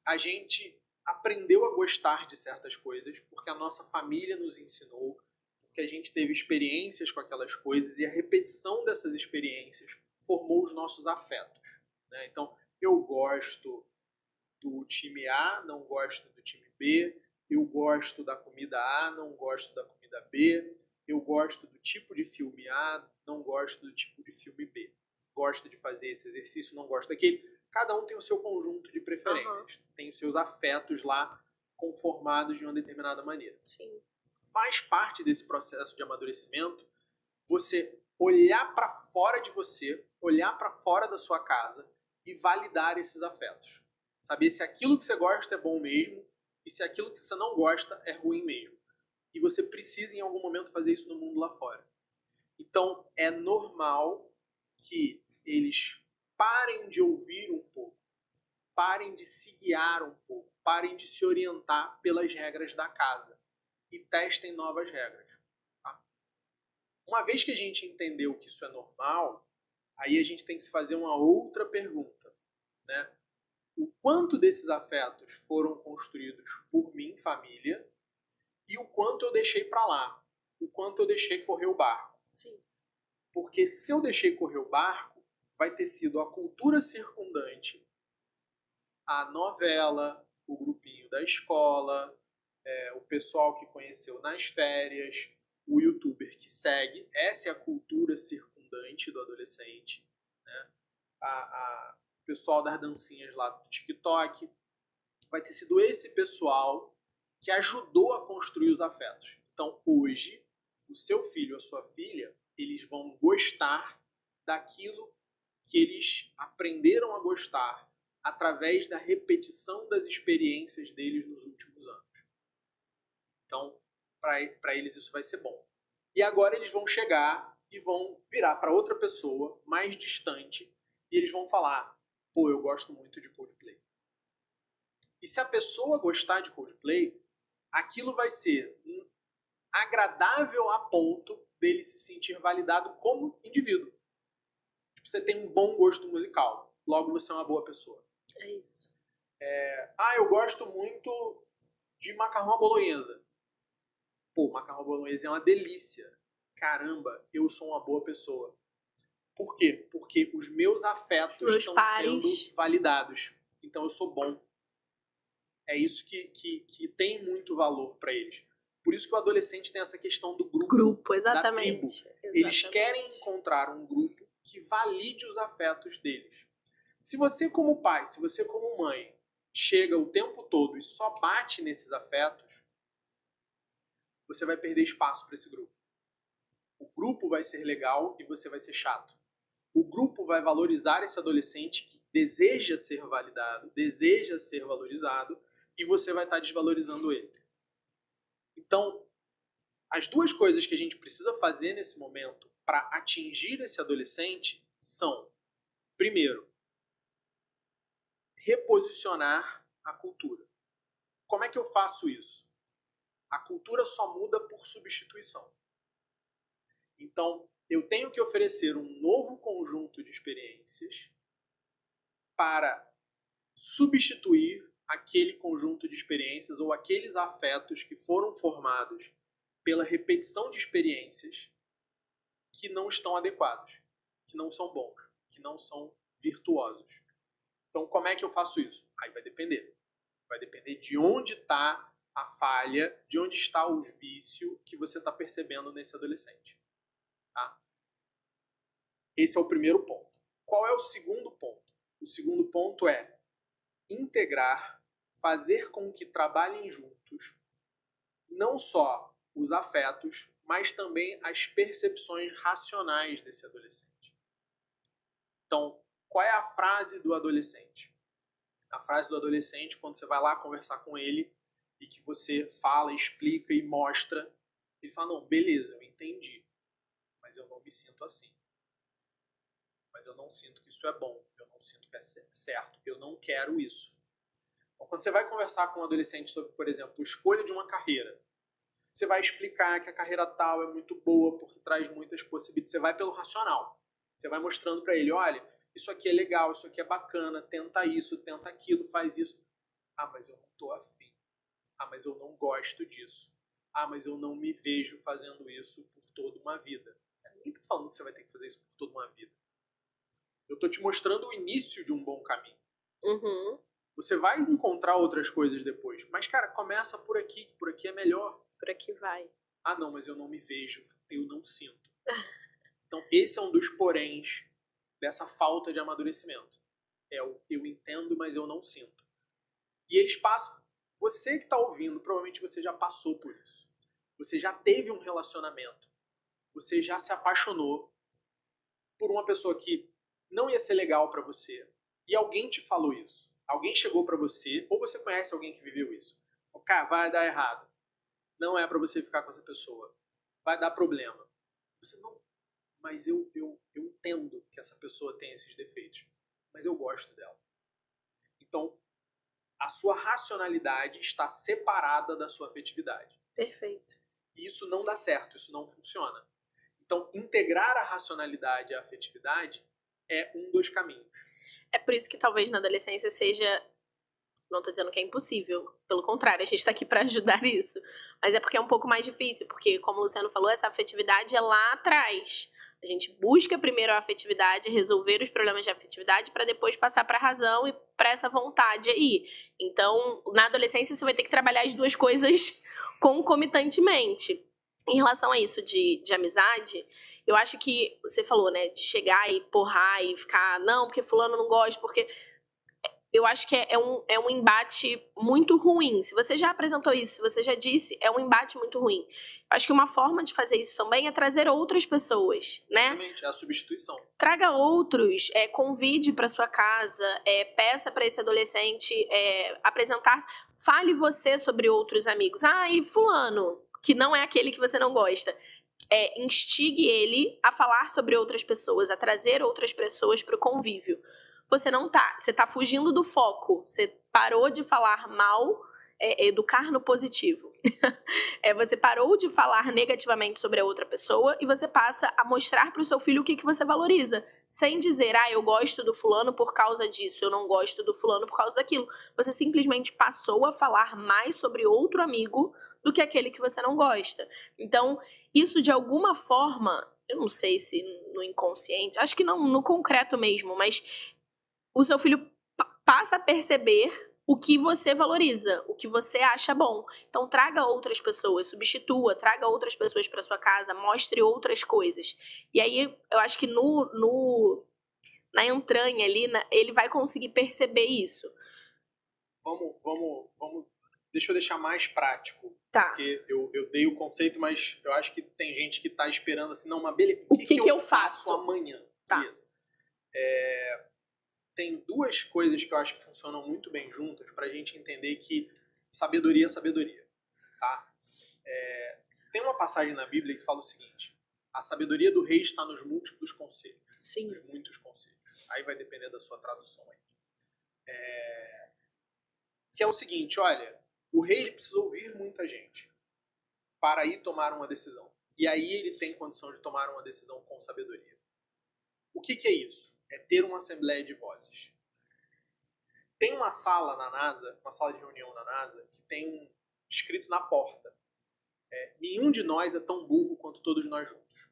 a gente aprendeu a gostar de certas coisas porque a nossa família nos ensinou, porque a gente teve experiências com aquelas coisas e a repetição dessas experiências formou os nossos afetos. Né? Então, eu gosto do time A, não gosto do time B, eu gosto da comida A, não gosto da comida B, eu gosto do tipo de filme A, não gosto do tipo de filme B. Gosto de fazer esse exercício, não gosto daquele. Cada um tem o seu conjunto de preferências, tem os seus afetos lá conformados de uma determinada maneira. Sim. Faz parte desse processo de amadurecimento você olhar para fora de você, olhar para fora da sua casa e validar esses afetos. Saber se aquilo que você gosta é bom mesmo e se aquilo que você não gosta é ruim mesmo. E você precisa em algum momento fazer isso no mundo lá fora. Então é normal que eles parem de ouvir um pouco, parem de se guiar um pouco, parem de se orientar pelas regras da casa e testem novas regras. Tá? Uma vez que a gente entendeu que isso é normal, aí a gente tem que se fazer uma outra pergunta, né? O quanto desses afetos foram construídos por mim, família, e o quanto eu deixei para lá, o quanto eu deixei correr o barco. Sim. Porque se eu deixei correr o barco, vai ter sido a cultura circundante, a novela, o grupinho da escola, o pessoal que conheceu nas férias, o youtuber que segue. Essa é a cultura circundante do adolescente. Né? O pessoal das dancinhas lá do TikTok. Vai ter sido esse pessoal que ajudou a construir os afetos. Então, hoje, o seu filho ou a sua filha, eles vão gostar daquilo que eles aprenderam a gostar através da repetição das experiências deles nos últimos anos. Então, para eles isso vai ser bom. E agora eles vão chegar e vão virar para outra pessoa mais distante e eles vão falar: pô, eu gosto muito de Coldplay. E se a pessoa gostar de Coldplay, aquilo vai ser agradável a ponto dele se sentir validado como indivíduo. Tipo, você tem um bom gosto musical, logo você é uma boa pessoa. É isso. Eu gosto muito de macarrão à bolonhesa. Pô, macarrão à bolonhesa é uma delícia. Caramba, eu sou uma boa pessoa. Por quê? Porque os meus afetos estão sendo validados. Então eu sou bom. É isso que tem muito valor para eles. Por isso que o adolescente tem essa questão do grupo, exatamente. Da tribo. Eles querem encontrar um grupo que valide os afetos deles. Se você como pai, se você como mãe, chega o tempo todo e só bate nesses afetos, você vai perder espaço para esse grupo. O grupo vai ser legal e você vai ser chato. O grupo vai valorizar esse adolescente que deseja ser validado, deseja ser valorizado, e você vai estar desvalorizando ele. Então, as duas coisas que a gente precisa fazer nesse momento para atingir esse adolescente são, primeiro, reposicionar a cultura. Como é que eu faço isso? A cultura só muda por substituição. Então, eu tenho que oferecer um novo conjunto de experiências para substituir aquele conjunto de experiências ou aqueles afetos que foram formados pela repetição de experiências que não estão adequados, que não são bons, que não são virtuosos. Então, como é que eu faço isso? Aí vai depender. Vai depender de onde está a falha, de onde está o vício que você está percebendo nesse adolescente. Tá? Esse é o primeiro ponto. Qual é o segundo ponto? O segundo ponto é integrar, fazer com que trabalhem juntos, não só os afetos, mas também as percepções racionais desse adolescente. Então, qual é a frase do adolescente? A frase do adolescente, quando você vai lá conversar com ele e que você fala, explica e mostra, ele fala, não, beleza, eu entendi, mas eu não me sinto assim. Mas eu não sinto que isso é bom, eu não sinto que é certo, eu não quero isso. Então, quando você vai conversar com um adolescente sobre, por exemplo, a escolha de uma carreira, você vai explicar que a carreira tal é muito boa porque traz muitas possibilidades. Você vai pelo racional. Você vai mostrando para ele, olha, isso aqui é legal, isso aqui é bacana, tenta isso, tenta aquilo, faz isso. Ah, mas eu não tô afim. Ah, mas eu não gosto disso. Ah, mas eu não me vejo fazendo isso por toda uma vida. Ninguém tá falando que você vai ter que fazer isso por toda uma vida. Eu tô te mostrando o início de um bom caminho. Uhum. Você vai encontrar outras coisas depois. Mas, cara, começa por aqui, que por aqui é melhor. Por aqui vai. Ah, não, mas eu não me vejo, eu não sinto. Então, esse é um dos poréns dessa falta de amadurecimento. É o eu entendo, mas eu não sinto. E eles passam... Você que está ouvindo, provavelmente você já passou por isso. Você já teve um relacionamento. Você já se apaixonou por uma pessoa que não ia ser legal para você. E alguém te falou isso. Alguém chegou para você, ou você conhece alguém que viveu isso. Cara, vai dar errado. Não é para você ficar com essa pessoa. Vai dar problema. Você não... Mas eu entendo que essa pessoa tem esses defeitos. Mas eu gosto dela. Então, a sua racionalidade está separada da sua afetividade. Perfeito. E isso não dá certo, isso não funciona. Então, integrar a racionalidade e a afetividade é um dos caminhos. É por isso que talvez na adolescência seja... Não tô dizendo que é impossível, pelo contrário, a gente tá aqui pra ajudar isso. Mas é porque é um pouco mais difícil, porque, como o Luciano falou, essa afetividade é lá atrás. A gente busca primeiro a afetividade, resolver os problemas de afetividade, para depois passar pra razão e pra essa vontade aí. Então, na adolescência, você vai ter que trabalhar as duas coisas concomitantemente. Em relação a isso de amizade, eu acho que você falou, né, de chegar e porrar e ficar, não, porque fulano não gosta, porque... Eu acho que é um embate muito ruim. Se você já apresentou isso, se você já disse, é um embate muito ruim. Eu acho que uma forma de fazer isso também é trazer outras pessoas, né? Exatamente, é a substituição. Traga outros, convide para sua casa, peça para esse adolescente apresentar, fale você sobre outros amigos. Ah, e fulano, que não é aquele que você não gosta. Instigue ele a falar sobre outras pessoas, a trazer outras pessoas para o convívio. Você tá fugindo do foco, você parou de falar mal é educar no positivo. Você parou de falar negativamente sobre a outra pessoa e você passa a mostrar para o seu filho o que você valoriza. Sem dizer, eu gosto do fulano por causa disso, eu não gosto do fulano por causa daquilo. Você simplesmente passou a falar mais sobre outro amigo do que aquele que você não gosta. Então, isso de alguma forma, eu não sei se no inconsciente, acho que não no concreto mesmo, mas o seu filho passa a perceber o que você valoriza, o que você acha bom. Então, traga outras pessoas, substitua, traga outras pessoas para sua casa, mostre outras coisas. E aí, eu acho que na entranha ali, ele vai conseguir perceber isso. Vamos. Deixa eu deixar mais prático. Tá. Porque eu dei o conceito, mas eu acho que tem gente que tá esperando assim, não, mas beleza, o que eu faço amanhã? Tá. Beleza. Tem duas coisas que eu acho que funcionam muito bem juntas pra gente entender que sabedoria é sabedoria, tá? Tem uma passagem na Bíblia que fala o seguinte: a sabedoria do rei está nos múltiplos conselhos. Sim. Nos muitos conselhos. Aí vai depender da sua tradução aí. Que é o seguinte, olha, o rei ele precisa ouvir muita gente para aí tomar uma decisão. E aí ele tem condição de tomar uma decisão com sabedoria. O que é isso? É ter uma assembleia de vozes. Tem uma sala na NASA, uma sala de reunião na NASA, que tem escrito na porta: nenhum de nós é tão burro quanto todos nós juntos.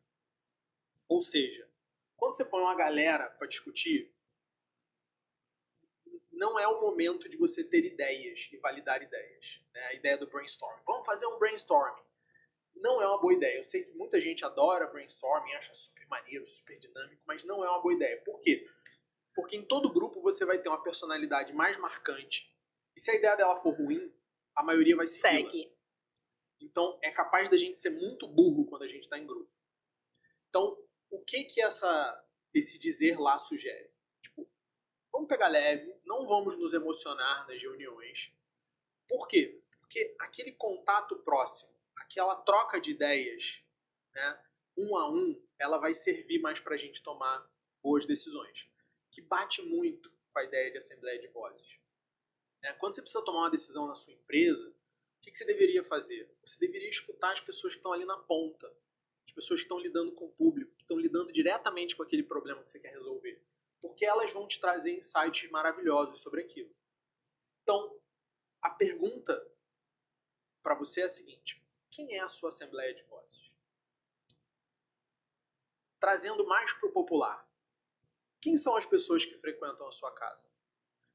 Ou seja, quando você põe uma galera para discutir, não é o momento de você ter ideias e validar ideias. Né? A ideia do brainstorming. Vamos fazer um brainstorming. Não é uma boa ideia. Eu sei que muita gente adora brainstorming, acha super maneiro, super dinâmico, mas não é uma boa ideia. Por quê? Porque em todo grupo você vai ter uma personalidade mais marcante. E se a ideia dela for ruim, a maioria vai seguir. Segue. Então é capaz da gente ser muito burro quando a gente está em grupo. Então, o que esse dizer lá sugere? Tipo, vamos pegar leve, não vamos nos emocionar nas reuniões. Por quê? Porque aquele contato próximo, aquela troca de ideias, né, um a um, ela vai servir mais para a gente tomar boas decisões. Que bate muito com a ideia de assembleia de vozes. Quando você precisa tomar uma decisão na sua empresa, o que você deveria fazer? Você deveria escutar as pessoas que estão ali na ponta, as pessoas que estão lidando com o público, que estão lidando diretamente com aquele problema que você quer resolver. Porque elas vão te trazer insights maravilhosos sobre aquilo. Então, a pergunta para você é a seguinte: quem é a sua assembleia de vozes? Trazendo mais para o popular. Quem são as pessoas que frequentam a sua casa?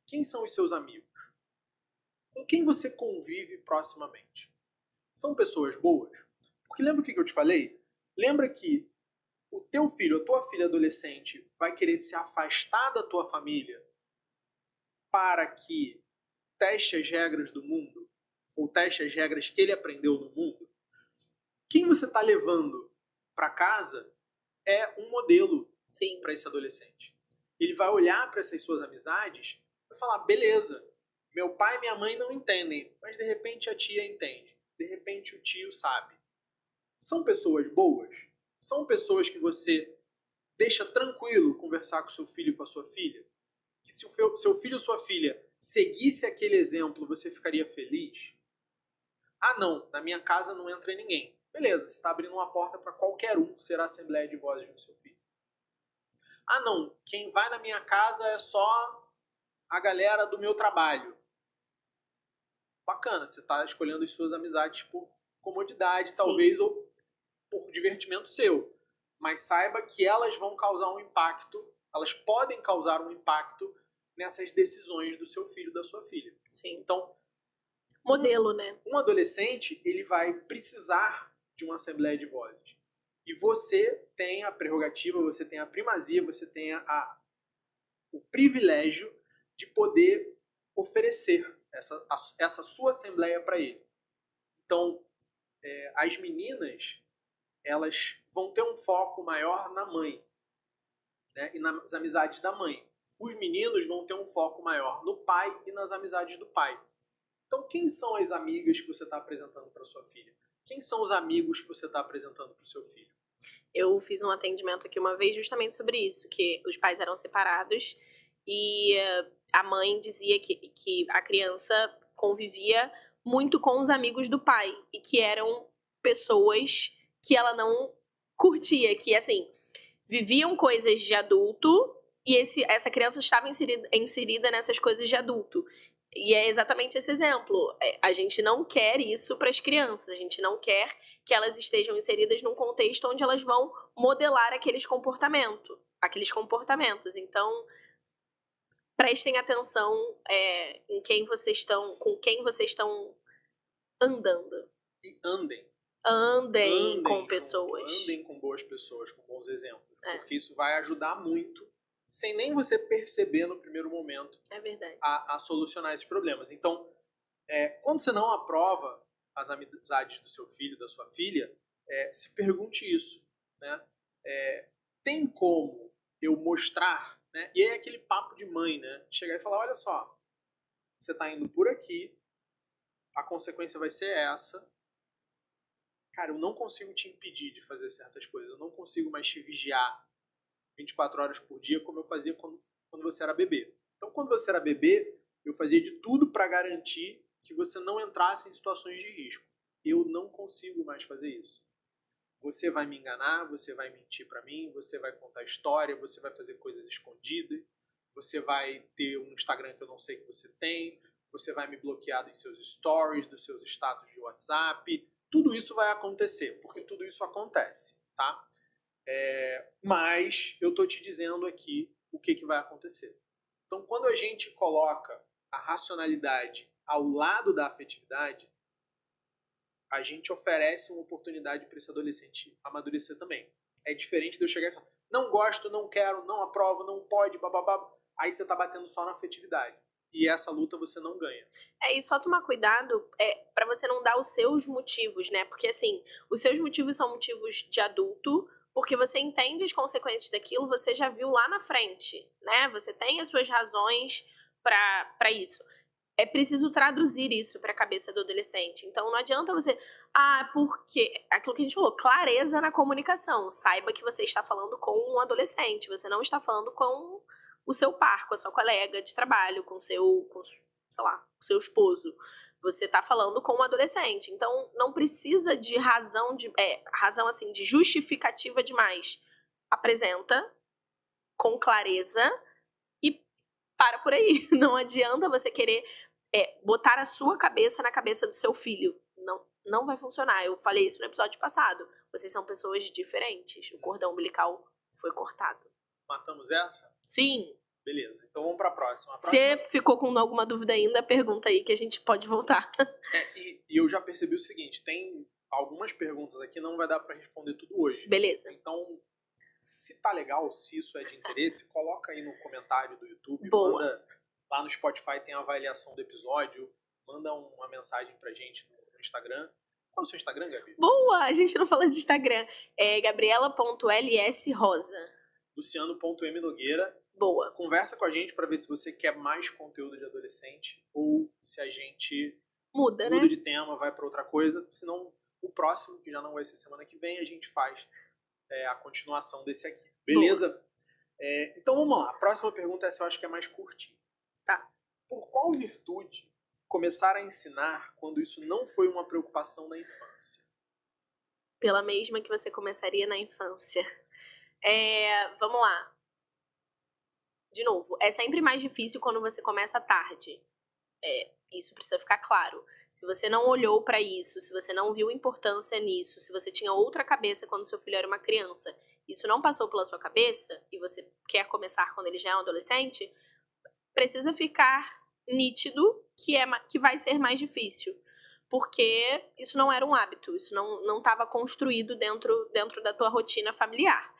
Quem são os seus amigos? Com quem você convive proximamente? São pessoas boas? Porque lembra o que eu te falei? Lembra que o teu filho, a tua filha adolescente vai querer se afastar da tua família para que teste as regras do mundo, ou teste as regras que ele aprendeu no mundo? Quem você está levando para casa é um modelo para esse adolescente. Ele vai olhar para essas suas amizades e vai falar: beleza, meu pai e minha mãe não entendem, mas de repente a tia entende, de repente o tio sabe. São pessoas boas? São pessoas que você deixa tranquilo conversar com seu filho e com a sua filha? Que se o seu filho ou sua filha seguisse aquele exemplo, você ficaria feliz? Ah não, na minha casa não entra ninguém. Beleza, você está abrindo uma porta para qualquer um ser a assembleia de vozes do seu filho. Ah não, quem vai na minha casa é só a galera do meu trabalho. Bacana, você está escolhendo as suas amizades por comodidade, talvez, ou por divertimento seu. Mas saiba que elas vão causar um impacto, elas podem causar um impacto nessas decisões do seu filho, da sua filha. Então, modelo, né? Um adolescente, ele vai precisar de uma assembleia de vozes. E você tem a prerrogativa, você tem a primazia, você tem o privilégio de poder oferecer essa sua assembleia para ele. Então, as meninas, elas vão ter um foco maior na mãe, né, e nas amizades da mãe. Os meninos vão ter um foco maior no pai e nas amizades do pai. Então, quem são as amigas que você está apresentando para sua filha? Quem são os amigos que você está apresentando para o seu filho? Eu fiz um atendimento aqui uma vez justamente sobre isso, que os pais eram separados e a mãe dizia que a criança convivia muito com os amigos do pai. E que eram pessoas que ela não curtia. Que, assim, viviam coisas de adulto e essa criança estava inserida nessas coisas de adulto. E é exatamente esse exemplo. A gente não quer isso para as crianças. A gente não quer que elas estejam inseridas num contexto onde elas vão modelar aqueles comportamentos. Então, prestem atenção com quem vocês estão andando. E andem. Andem com pessoas. Andem com boas pessoas, com bons exemplos. Porque isso vai ajudar muito, sem nem você perceber no primeiro momento, é verdade, a solucionar esses problemas. Então, quando você não aprova as amizades do seu filho, da sua filha, se pergunte isso, né? Tem como eu mostrar, né? E é aquele papo de mãe, né? Chegar e falar, olha só, você tá indo por aqui, a consequência vai ser essa. Cara, eu não consigo te impedir de fazer certas coisas, eu não consigo mais te vigiar 24 horas por dia como eu fazia quando você era bebê. Então, quando você era bebê, eu fazia de tudo para garantir que você não entrasse em situações de risco. Eu não consigo mais fazer isso. Você vai me enganar, você vai mentir para mim, você vai contar história, você vai fazer coisas escondidas, você vai ter um Instagram que eu não sei que você tem, você vai me bloquear dos seus stories, dos seus status de WhatsApp. Tudo isso vai acontecer, porque tudo isso acontece, tá? Mas eu tô te dizendo aqui o que vai acontecer. Então, quando a gente coloca a racionalidade ao lado da afetividade, a gente oferece uma oportunidade para esse adolescente amadurecer também. É diferente de eu chegar e falar, não gosto, não quero, não aprovo, não pode, bababá. Aí você tá batendo só na afetividade. E essa luta você não ganha. E só tomar cuidado para você não dar os seus motivos, né? Porque, assim, os seus motivos são motivos de adulto, porque você entende as consequências daquilo, você já viu lá na frente, né? Você tem as suas razões para isso. É preciso traduzir isso para a cabeça do adolescente. Então, não adianta você... porque... Aquilo que a gente falou, clareza na comunicação. Saiba que você está falando com um adolescente. Você não está falando com o seu par, com a sua colega de trabalho, com seu esposo. Você está falando com um adolescente. Então, não precisa de razão, assim, de justificativa demais. Apresenta com clareza e para por aí. Não adianta você querer botar a sua cabeça na cabeça do seu filho. Não vai funcionar. Eu falei isso no episódio passado. Vocês são pessoas diferentes. O cordão umbilical foi cortado. Matamos essa? Sim. Beleza, então vamos para a próxima. Se ficou com alguma dúvida ainda, pergunta aí que a gente pode voltar. E eu já percebi o seguinte, tem algumas perguntas aqui, não vai dar para responder tudo hoje. Beleza. Então, se tá legal, se isso é de interesse, coloca aí no comentário do YouTube. Boa. Manda lá no Spotify, tem a avaliação do episódio. Manda uma mensagem pra gente no Instagram. Qual é o seu Instagram, Gabi? Boa! A gente não fala de Instagram. É gabriela.lsrosa. Luciano.mnogueira. Boa. Conversa com a gente pra ver se você quer mais conteúdo de adolescente ou se a gente muda de tema, vai pra outra coisa. Senão, o próximo, que já não vai ser semana que vem, a gente faz a continuação desse aqui. Beleza? Então vamos lá. A próxima pergunta essa eu acho que é mais curtinha. Tá. Por qual virtude começar a ensinar quando isso não foi uma preocupação na infância? Pela mesma que você começaria na infância. Vamos lá. De novo, é sempre mais difícil quando você começa tarde. Isso precisa ficar claro. Se você não olhou pra isso, se você não viu importância nisso, se você tinha outra cabeça quando seu filho era uma criança, isso não passou pela sua cabeça e você quer começar quando ele já é um adolescente, precisa ficar nítido que vai ser mais difícil. Porque isso não era um hábito, isso não estava construído dentro da tua rotina familiar.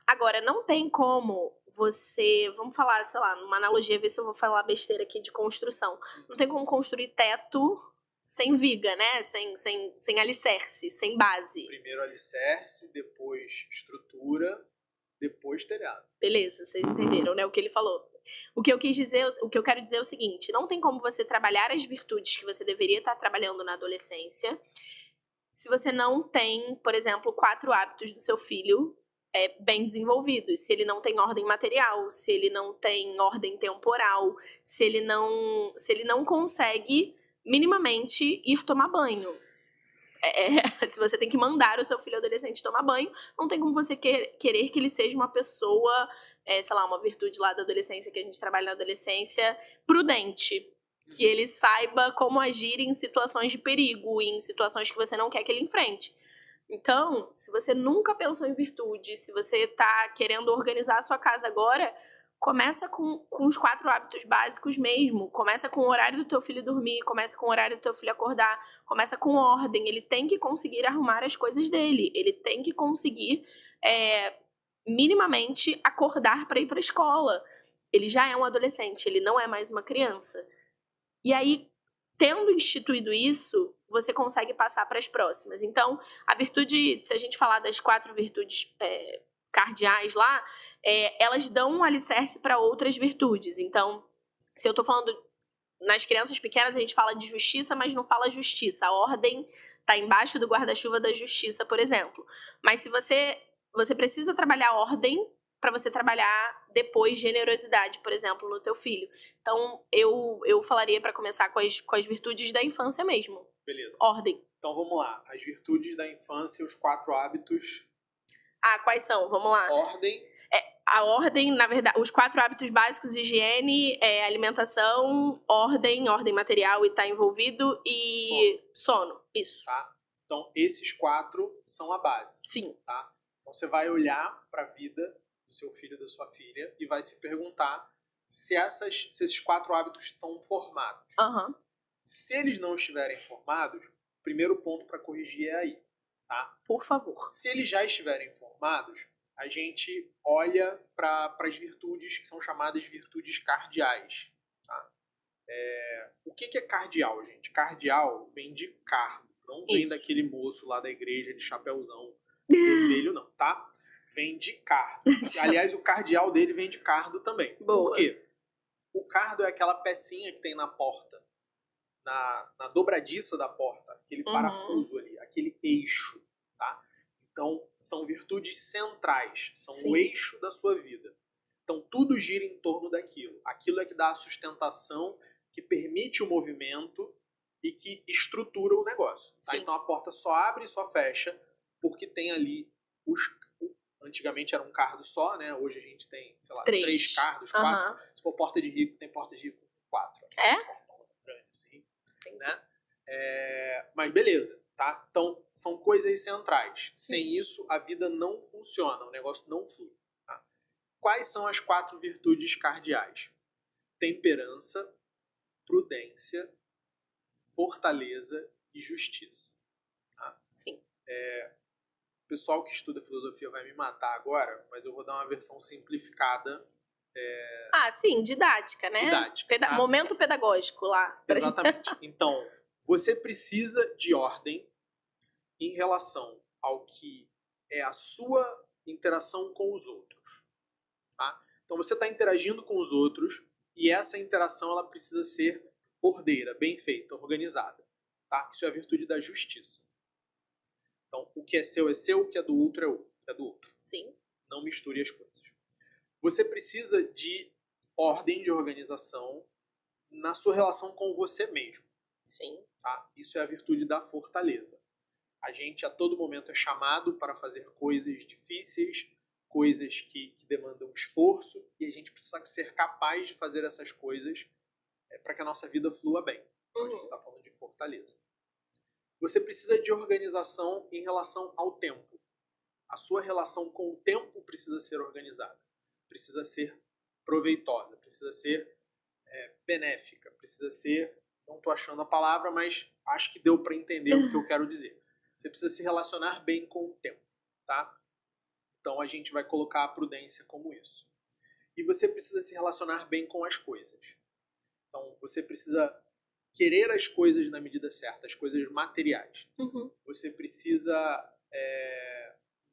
Agora, não tem como você... Vamos falar, sei lá, numa analogia, ver se eu vou falar besteira aqui de construção. Não tem como construir teto sem viga, né? Sem alicerce, sem base. Primeiro alicerce, depois estrutura, depois telhado. Beleza, vocês entenderam, né? O que ele falou. O que eu quero dizer é o seguinte: não tem como você trabalhar as virtudes que você deveria estar trabalhando na adolescência se você não tem, por exemplo, 4 hábitos do seu filho bem desenvolvidos. Se ele não tem ordem material, se ele não tem ordem temporal, se ele não consegue minimamente ir tomar banho. Se você tem que mandar o seu filho adolescente tomar banho, não tem como você querer que ele seja uma pessoa, sei lá, uma virtude lá da adolescência, que a gente trabalha na adolescência, prudente. Que ele saiba como agir em situações de perigo, em situações que você não quer que ele enfrente. Então, se você nunca pensou em virtude, se você tá querendo organizar a sua casa agora, começa com os 4 hábitos básicos mesmo. Começa com o horário do teu filho dormir, começa com o horário do teu filho acordar, começa com ordem. Ele tem que conseguir arrumar as coisas dele. Ele tem que conseguir, minimamente, acordar para ir para a escola. Ele já é um adolescente, ele não é mais uma criança. E aí, tendo instituído isso, você consegue passar para as próximas. Então, a virtude, se a gente falar das 4 virtudes cardeais lá, elas dão um alicerce para outras virtudes. Então, se eu tô falando nas crianças pequenas, a gente fala de justiça, mas não fala justiça. A ordem tá embaixo do guarda-chuva da justiça, por exemplo. Mas se você precisa trabalhar ordem para você trabalhar depois generosidade, por exemplo, no teu filho. Então, eu falaria para começar com as virtudes da infância mesmo. Beleza. Ordem. Então vamos lá. As virtudes da infância, os 4 hábitos. Quais são? Vamos lá. Ordem. A ordem, na verdade, os 4 hábitos básicos de higiene, alimentação, ordem material e tá envolvido, e sono. Isso. Tá? Então, esses 4 são a base. Sim. Tá? Então, você vai olhar para a vida do seu filho, da sua filha, e vai se perguntar se esses 4 hábitos estão formados. Uhum. Se eles não estiverem formados, o primeiro ponto para corrigir é aí. Tá? Por favor. Se eles já estiverem formados, a gente olha para as virtudes que são chamadas virtudes cardeais. Tá? O que é cardeal, gente? Cardeal vem de cardo, não vem daquele moço lá da igreja de chapéuzão vermelho, não, tá? Vem de cardo. Aliás, o cardeal dele vem de cardo também. Boa. Por quê? O cardo é aquela pecinha que tem na porta, na dobradiça da porta, aquele parafuso ali, aquele eixo, tá? Então, são virtudes centrais, são o eixo da sua vida. Então, tudo gira em torno daquilo. Aquilo é que dá a sustentação, que permite o movimento e que estrutura o negócio. Tá? Então, a porta só abre e só fecha porque tem ali antigamente era um cardo só, né? Hoje a gente tem, sei lá, 3 cardos, 4. Se for porta de rico, tem porta de rico com 4. Grande, assim, né? Mas beleza, tá? Então, são coisas centrais. Sim. Sem isso, a vida não funciona, o negócio não flui. Tá? Quais são as 4 virtudes cardeais? Temperança, prudência, fortaleza e justiça. Tá? Sim. O pessoal que estuda filosofia vai me matar agora, mas eu vou dar uma versão simplificada. Sim, didática, né? Didática. Tá? Momento pedagógico lá. Exatamente. Então, você precisa de ordem em relação ao que é a sua interação com os outros. Tá? Então, você está interagindo com os outros e essa interação ela precisa ser ordeira, bem feita, organizada. Tá? Isso é a virtude da justiça. Então, o que é seu, o que é do outro é do outro. Sim. Não misture as coisas. Você precisa de ordem, de organização na sua relação com você mesmo. Sim. Tá? Isso é a virtude da fortaleza. A gente a todo momento é chamado para fazer coisas difíceis, coisas que demandam esforço, e a gente precisa ser capaz de fazer essas coisas para que a nossa vida flua bem. Então, a gente está falando de fortaleza. Você precisa de organização em relação ao tempo. A sua relação com o tempo precisa ser organizada. Precisa ser proveitosa. Precisa ser benéfica. Precisa ser... Não estou achando a palavra, mas acho que deu para entender o que eu quero dizer. Você precisa se relacionar bem com o tempo. Tá? Então a gente vai colocar a prudência como isso. E você precisa se relacionar bem com as coisas. Então você precisa querer as coisas na medida certa, as coisas materiais. Você precisa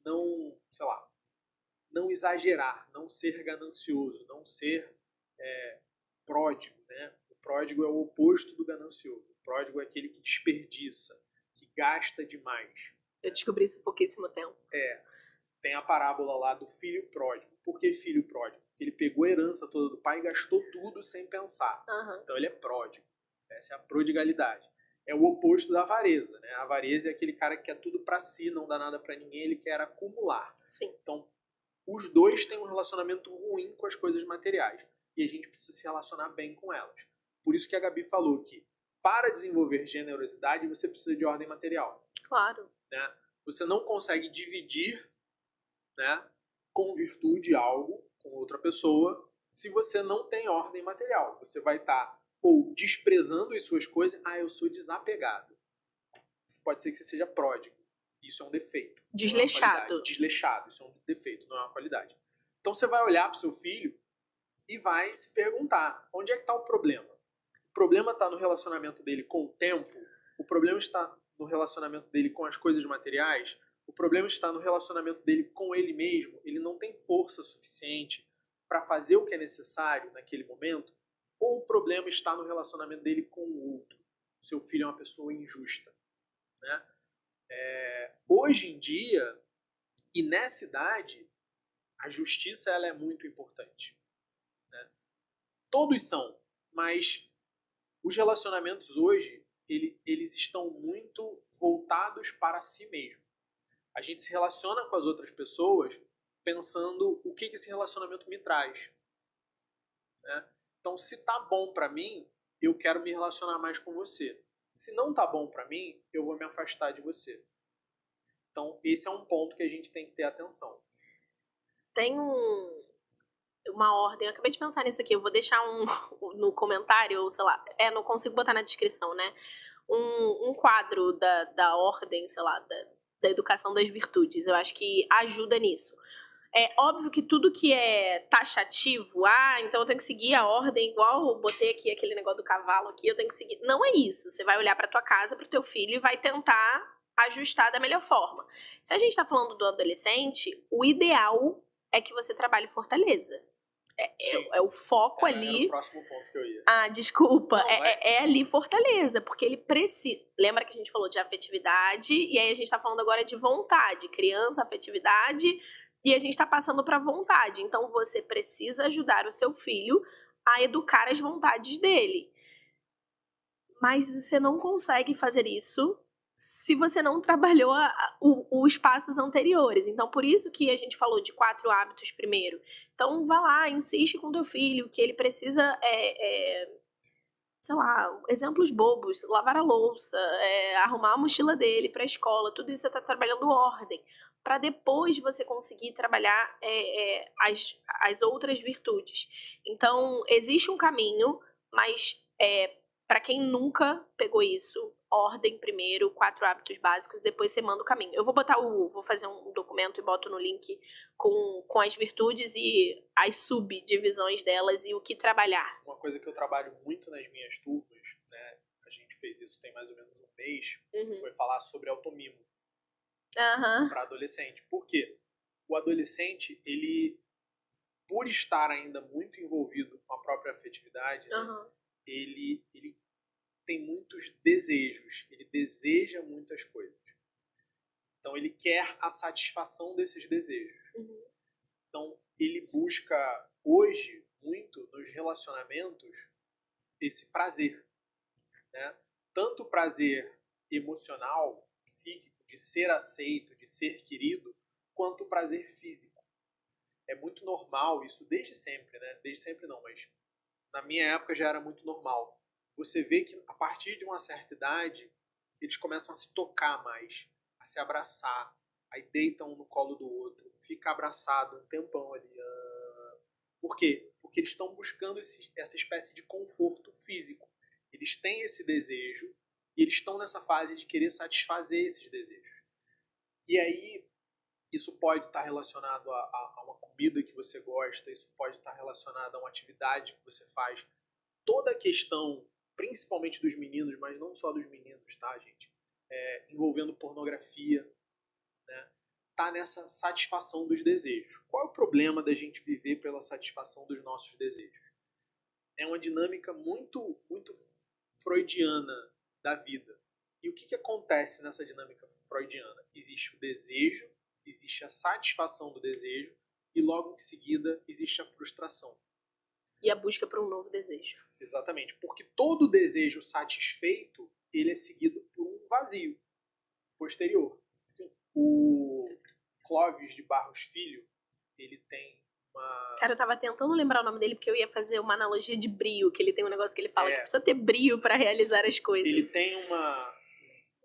não exagerar, não ser ganancioso, não ser pródigo. Né? O pródigo é o oposto do ganancioso. O pródigo é aquele que desperdiça, que gasta demais. Eu descobri isso há pouquíssimo tempo. Tem a parábola lá do filho pródigo. Por que filho pródigo? Porque ele pegou a herança toda do pai e gastou tudo sem pensar. Então ele é pródigo. Essa é a prodigalidade. É o oposto da avareza, né? A avareza é aquele cara que quer tudo para si, não dá nada para ninguém, ele quer acumular. Sim. Então, os dois têm um relacionamento ruim com as coisas materiais. E a gente precisa se relacionar bem com elas. Por isso que a Gabi falou que para desenvolver generosidade, você precisa de ordem material. Claro. Né? Você não consegue dividir, né, com virtude algo com outra pessoa se você não tem ordem material. Você vai estar ou desprezando as suas coisas. Eu sou desapegado. Pode ser que você seja pródigo. Isso é um defeito. Desleixado. Desleixado. Isso é um defeito, não é uma qualidade. Então você vai olhar para o seu filho e vai se perguntar, onde é que está o problema? O problema está no relacionamento dele com o tempo? O problema está no relacionamento dele com as coisas materiais? O problema está no relacionamento dele com ele mesmo? Ele não tem força suficiente para fazer o que é necessário naquele momento? Ou o problema está no relacionamento dele com o outro? O seu filho é uma pessoa injusta. Né? Hoje em dia, e nessa idade, a justiça ela é muito importante. Né? Todos são, mas os relacionamentos hoje, eles estão muito voltados para si mesmo. A gente se relaciona com as outras pessoas pensando o que esse relacionamento me traz. Né? Então, se tá bom para mim, eu quero me relacionar mais com você. Se não tá bom para mim, eu vou me afastar de você. Então, esse é um ponto que a gente tem que ter atenção. Tem uma ordem, eu acabei de pensar nisso aqui, eu vou deixar no comentário, ou sei lá, não consigo botar na descrição, né? Um quadro da ordem, sei lá, da educação das virtudes. Eu acho que ajuda nisso. É óbvio que tudo que é taxativo, então eu tenho que seguir a ordem, igual eu botei aqui aquele negócio do cavalo aqui, eu tenho que seguir. Não é isso. Você vai olhar pra tua casa, pro teu filho e vai tentar ajustar da melhor forma. Se a gente tá falando do adolescente, o ideal é que você trabalhe fortaleza. É o foco ali. Era o próximo ponto que eu ia. Desculpa. Não, é ali fortaleza, porque ele precisa. Lembra que a gente falou de afetividade, e aí a gente tá falando agora de vontade. Criança, afetividade, e a gente tá passando pra vontade. Então você precisa ajudar o seu filho a educar as vontades dele. Mas você não consegue fazer isso se você não trabalhou os passos anteriores. Então, por isso que a gente falou de 4 hábitos primeiro. Então, vá lá, insiste com teu filho, que ele precisa, sei lá, exemplos bobos, lavar a louça, arrumar a mochila dele para a escola, tudo isso você está trabalhando ordem, para depois você conseguir trabalhar as outras virtudes. Então, existe um caminho, mas para quem nunca pegou isso, ordem primeiro, 4 hábitos básicos, depois você manda o caminho. Eu vou fazer um documento e boto no link com as virtudes e as subdivisões delas e o que trabalhar. Uma coisa que eu trabalho muito nas minhas turmas, né, a gente fez isso tem mais ou menos um mês, foi falar sobre automimo para adolescente. Por quê? O adolescente, ele, por estar ainda muito envolvido com a própria afetividade, né, ele tem muitos desejos, ele deseja muitas coisas. Então ele quer a satisfação desses desejos. Então ele busca hoje muito nos relacionamentos esse prazer, né? Tanto o prazer emocional, psíquico, de ser aceito, de ser querido, quanto o prazer físico. É muito normal isso desde sempre, né? Desde sempre não, mas na minha época já era muito normal. Você vê que a partir de uma certa idade, eles começam a se tocar mais, a se abraçar, aí deitam um no colo do outro, fica abraçado um tempão ali. Por quê? Porque eles estão buscando essa espécie de conforto físico. Eles têm esse desejo e eles estão nessa fase de querer satisfazer esses desejos. E aí, isso pode estar relacionado a uma comida que você gosta, isso pode estar relacionado a uma atividade que você faz. Toda a questão, principalmente dos meninos, mas não só dos meninos, tá, gente? Envolvendo pornografia, né? Tá nessa satisfação dos desejos. Qual é o problema da gente viver pela satisfação dos nossos desejos? É uma dinâmica muito, muito freudiana da vida. E o que acontece nessa dinâmica freudiana? Existe o desejo, existe a satisfação do desejo e logo em seguida existe a frustração. E a busca por um novo desejo. Exatamente. Porque todo desejo satisfeito, ele é seguido por um vazio posterior. Sim. O Clóvis de Barros Filho, ele tem uma... Cara, eu tava tentando lembrar o nome dele porque eu ia fazer uma analogia de brio, que ele tem um negócio que ele fala que precisa ter brio pra realizar as coisas. Ele tem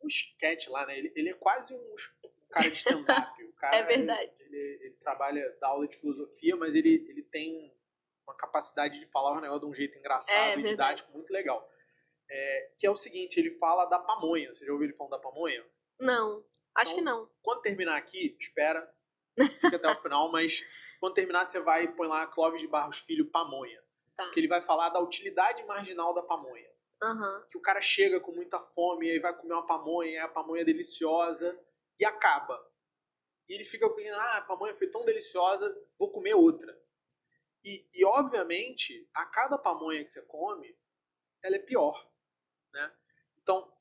um sketch lá, né? Ele é quase um cara de stand-up. O cara, é verdade. Ele trabalha, dá aula de filosofia, mas ele tem uma capacidade de falar o negócio de um jeito engraçado e didático muito legal. Que é o seguinte, ele fala da pamonha. Você já ouviu ele falando da pamonha? Não, acho que não. Quando terminar aqui, espera, fica até o final, mas quando terminar você vai e põe lá Clóvis de Barros Filho, pamonha. Tá. Que ele vai falar da utilidade marginal da pamonha. Que o cara chega com muita fome, aí vai comer uma pamonha, e a pamonha é deliciosa, e acaba. E ele fica com a pamonha foi tão deliciosa, vou comer outra. E obviamente, a cada pamonha que você come, ela é pior. Né? Então,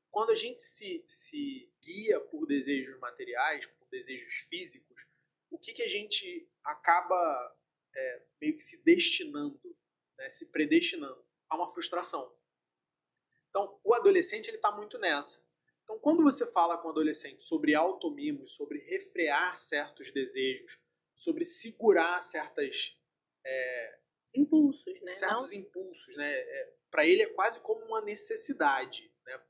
quando a gente se guia por desejos materiais, por desejos físicos, o que a gente acaba meio que se destinando, né? Se predestinando a uma frustração. Então, o adolescente ele está muito nessa. Então, quando você fala com o adolescente sobre automimo, sobre refrear certos desejos, sobre segurar certos impulsos, né? Certos impulsos, né? Para ele é quase como uma necessidade. Né?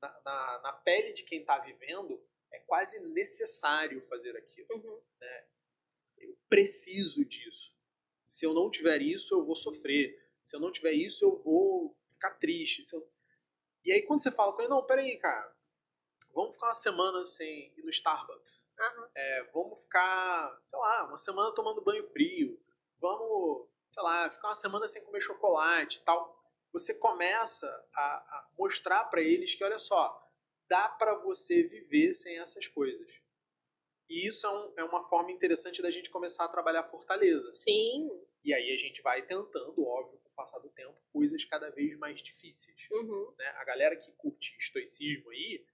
Na pele de quem está vivendo, é quase necessário fazer aquilo. Né? Eu preciso disso. Se eu não tiver isso, eu vou sofrer. Se eu não tiver isso, eu vou ficar triste. E aí quando você fala com ele, não, peraí, cara, vamos ficar uma semana sem ir no Starbucks. Vamos ficar, sei lá, uma semana tomando banho frio. Vamos, sei lá, ficar uma semana sem comer chocolate e tal. Você começa a mostrar para eles que, olha só, dá para você viver sem essas coisas. E isso é uma forma interessante da gente começar a trabalhar fortaleza. Sim. E aí a gente vai tentando, óbvio, com o passar do tempo, coisas cada vez mais difíceis. Né? A galera que curte estoicismo aí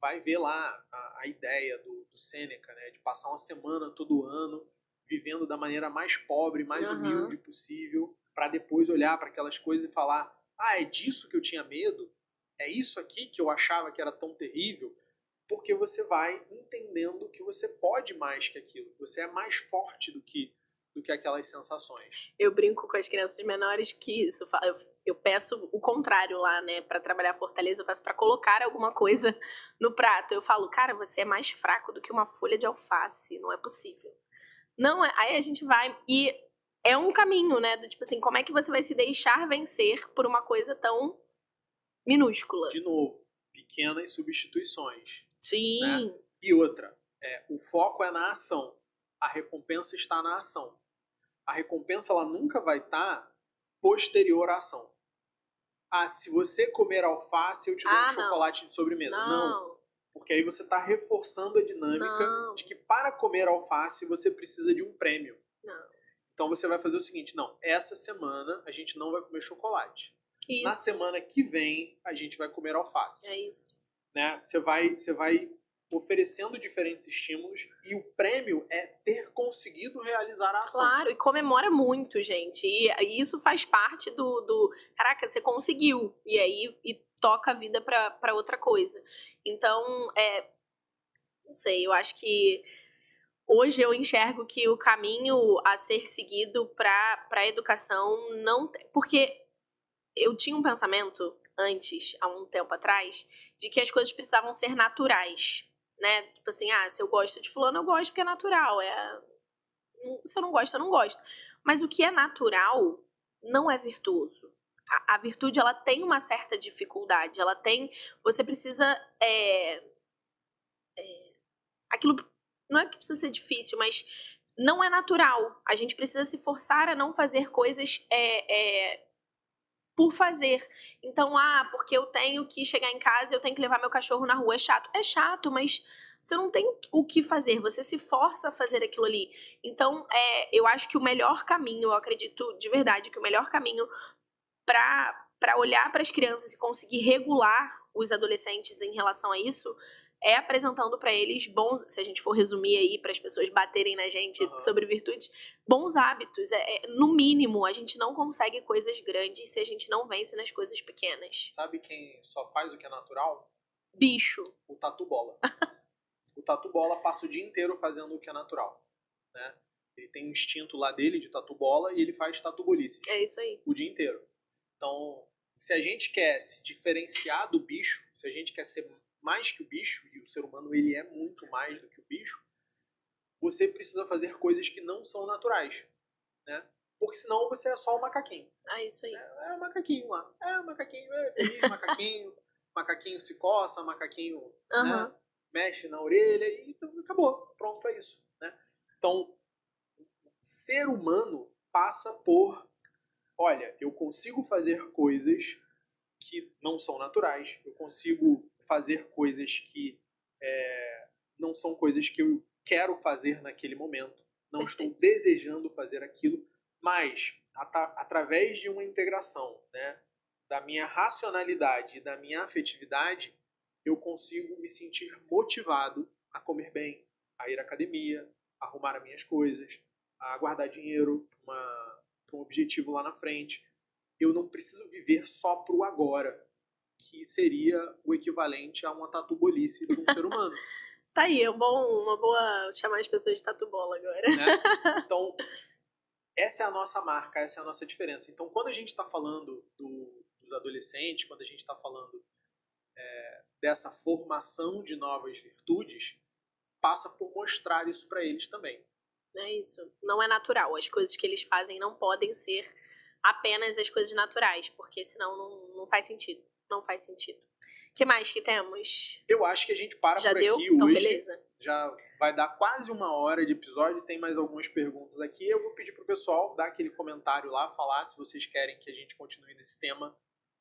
vai ver lá a ideia do Sêneca, né? De passar uma semana todo ano vivendo da maneira mais pobre, mais humilde possível, para depois olhar para aquelas coisas e falar, é disso que eu tinha medo? É isso aqui que eu achava que era tão terrível? Porque você vai entendendo que você pode mais que aquilo, que você é mais forte do que aquelas sensações. Eu brinco com as crianças menores que isso, eu peço o contrário lá, né, para trabalhar a fortaleza, eu peço para colocar alguma coisa no prato. Eu falo, cara, você é mais fraco do que uma folha de alface, não é possível. Não, aí a gente vai e é um caminho, né, do tipo assim, como é que você vai se deixar vencer por uma coisa tão minúscula? De novo, pequenas substituições. Sim. Né? E outra, o foco é na ação. A recompensa está na ação. A recompensa ela nunca vai estar posterior à ação. Se você comer alface, eu te dou um chocolate de sobremesa. Não. Porque aí você está reforçando a dinâmica de que para comer alface você precisa de um prêmio. Não. Então você vai fazer o seguinte, essa semana a gente não vai comer chocolate. Isso. Na semana que vem a gente vai comer alface. É isso. Né? Você vai oferecendo diferentes estímulos e o prêmio é ter conseguido realizar a ação. Claro, e comemora muito, gente. E isso faz parte do caraca, você conseguiu. E aí toca a vida pra outra coisa. Então, não sei, eu acho que hoje eu enxergo que o caminho a ser seguido pra educação não tem. Porque eu tinha um pensamento antes, há um tempo atrás, de que as coisas precisavam ser naturais. Né? Tipo assim, se eu gosto de fulano, eu gosto porque é natural. Se eu não gosto, eu não gosto. Mas o que é natural não é virtuoso. A virtude, ela tem uma certa dificuldade. Ela tem... Você precisa... aquilo não é que precisa ser difícil, mas não é natural. A gente precisa se forçar a não fazer coisas... por fazer. Então, porque eu tenho que chegar em casa e eu tenho que levar meu cachorro na rua. É chato. É chato, mas você não tem o que fazer. Você se força a fazer aquilo ali. Então, eu acho que o melhor caminho, eu acredito de verdade, que o melhor caminho para olhar para as crianças e conseguir regular os adolescentes em relação a isso é apresentando pra eles bons, se a gente for resumir aí para as pessoas baterem na gente sobre virtudes, bons hábitos. No mínimo, a gente não consegue coisas grandes se a gente não vence nas coisas pequenas. Sabe quem só faz o que é natural? Bicho. O tatu-bola. O tatu-bola passa o dia inteiro fazendo o que é natural, né? Ele tem um instinto lá dele de tatu-bola e ele faz tatu-bolice. É isso aí. O dia inteiro. Então, se a gente quer se diferenciar do bicho, se a gente quer ser mais que o bicho, e o ser humano ele é muito mais do que o bicho, você precisa fazer coisas que não são naturais, né? Porque senão você é só um macaquinho. Isso aí. É um macaquinho lá. É um macaquinho, feliz, macaquinho. Macaquinho se coça, macaquinho né, mexe na orelha e então, acabou. Pronto, é isso, né? Então, ser humano passa por, olha, eu consigo fazer coisas que não são naturais, eu consigo fazer coisas que não são coisas que eu quero fazer naquele momento, não estou desejando fazer aquilo, mas através de uma integração, né, da minha racionalidade e da minha afetividade, eu consigo me sentir motivado a comer bem, a ir à academia, a arrumar as minhas coisas, a guardar dinheiro para um objetivo lá na frente. Eu não preciso viver só pro agora, que seria o equivalente a uma tatu-bolice de um ser humano. Tá aí, uma boa chamar as pessoas de tatu-bola agora. Né? Então, essa é a nossa marca, essa é a nossa diferença. Então, quando a gente está falando dos adolescentes, quando a gente está falando dessa formação de novas virtudes, passa por mostrar isso para eles também. É isso. Não é natural. As coisas que eles fazem não podem ser apenas as coisas naturais, porque senão não faz sentido. Não faz sentido. O que mais que temos? Eu acho que a gente para Já por deu? aqui Então, hoje. beleza. Já vai dar quase 1 hora de episódio, tem mais algumas perguntas aqui. Eu vou pedir pro pessoal dar aquele comentário lá, falar se vocês querem que a gente continue nesse tema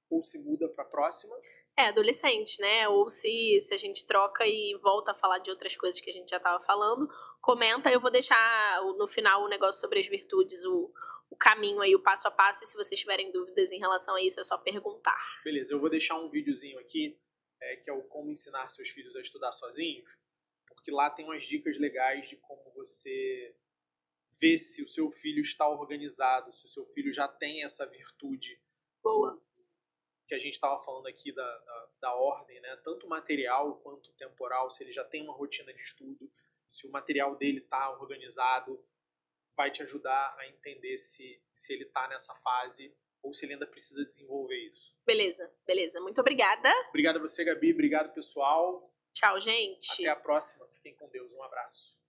ou se muda pra próxima. Adolescente, né? Ou se a gente troca e volta a falar de outras coisas que a gente já tava falando, comenta. Eu vou deixar no final o negócio sobre as virtudes, o caminho aí, o passo a passo. E se vocês tiverem dúvidas em relação a isso, é só perguntar. Beleza, eu vou deixar um videozinho aqui, que é o como ensinar seus filhos a estudar sozinhos, porque lá tem umas dicas legais de como você ver se o seu filho está organizado, se o seu filho já tem essa virtude. Boa. Que a gente estava falando aqui da ordem, né? Tanto material quanto temporal, se ele já tem uma rotina de estudo, se o material dele está organizado, vai te ajudar a entender se ele está nessa fase ou se ele ainda precisa desenvolver isso. Beleza. Muito obrigada. Obrigado a você, Gabi. Obrigado, pessoal. Tchau, gente. Até a próxima. Fiquem com Deus. Um abraço.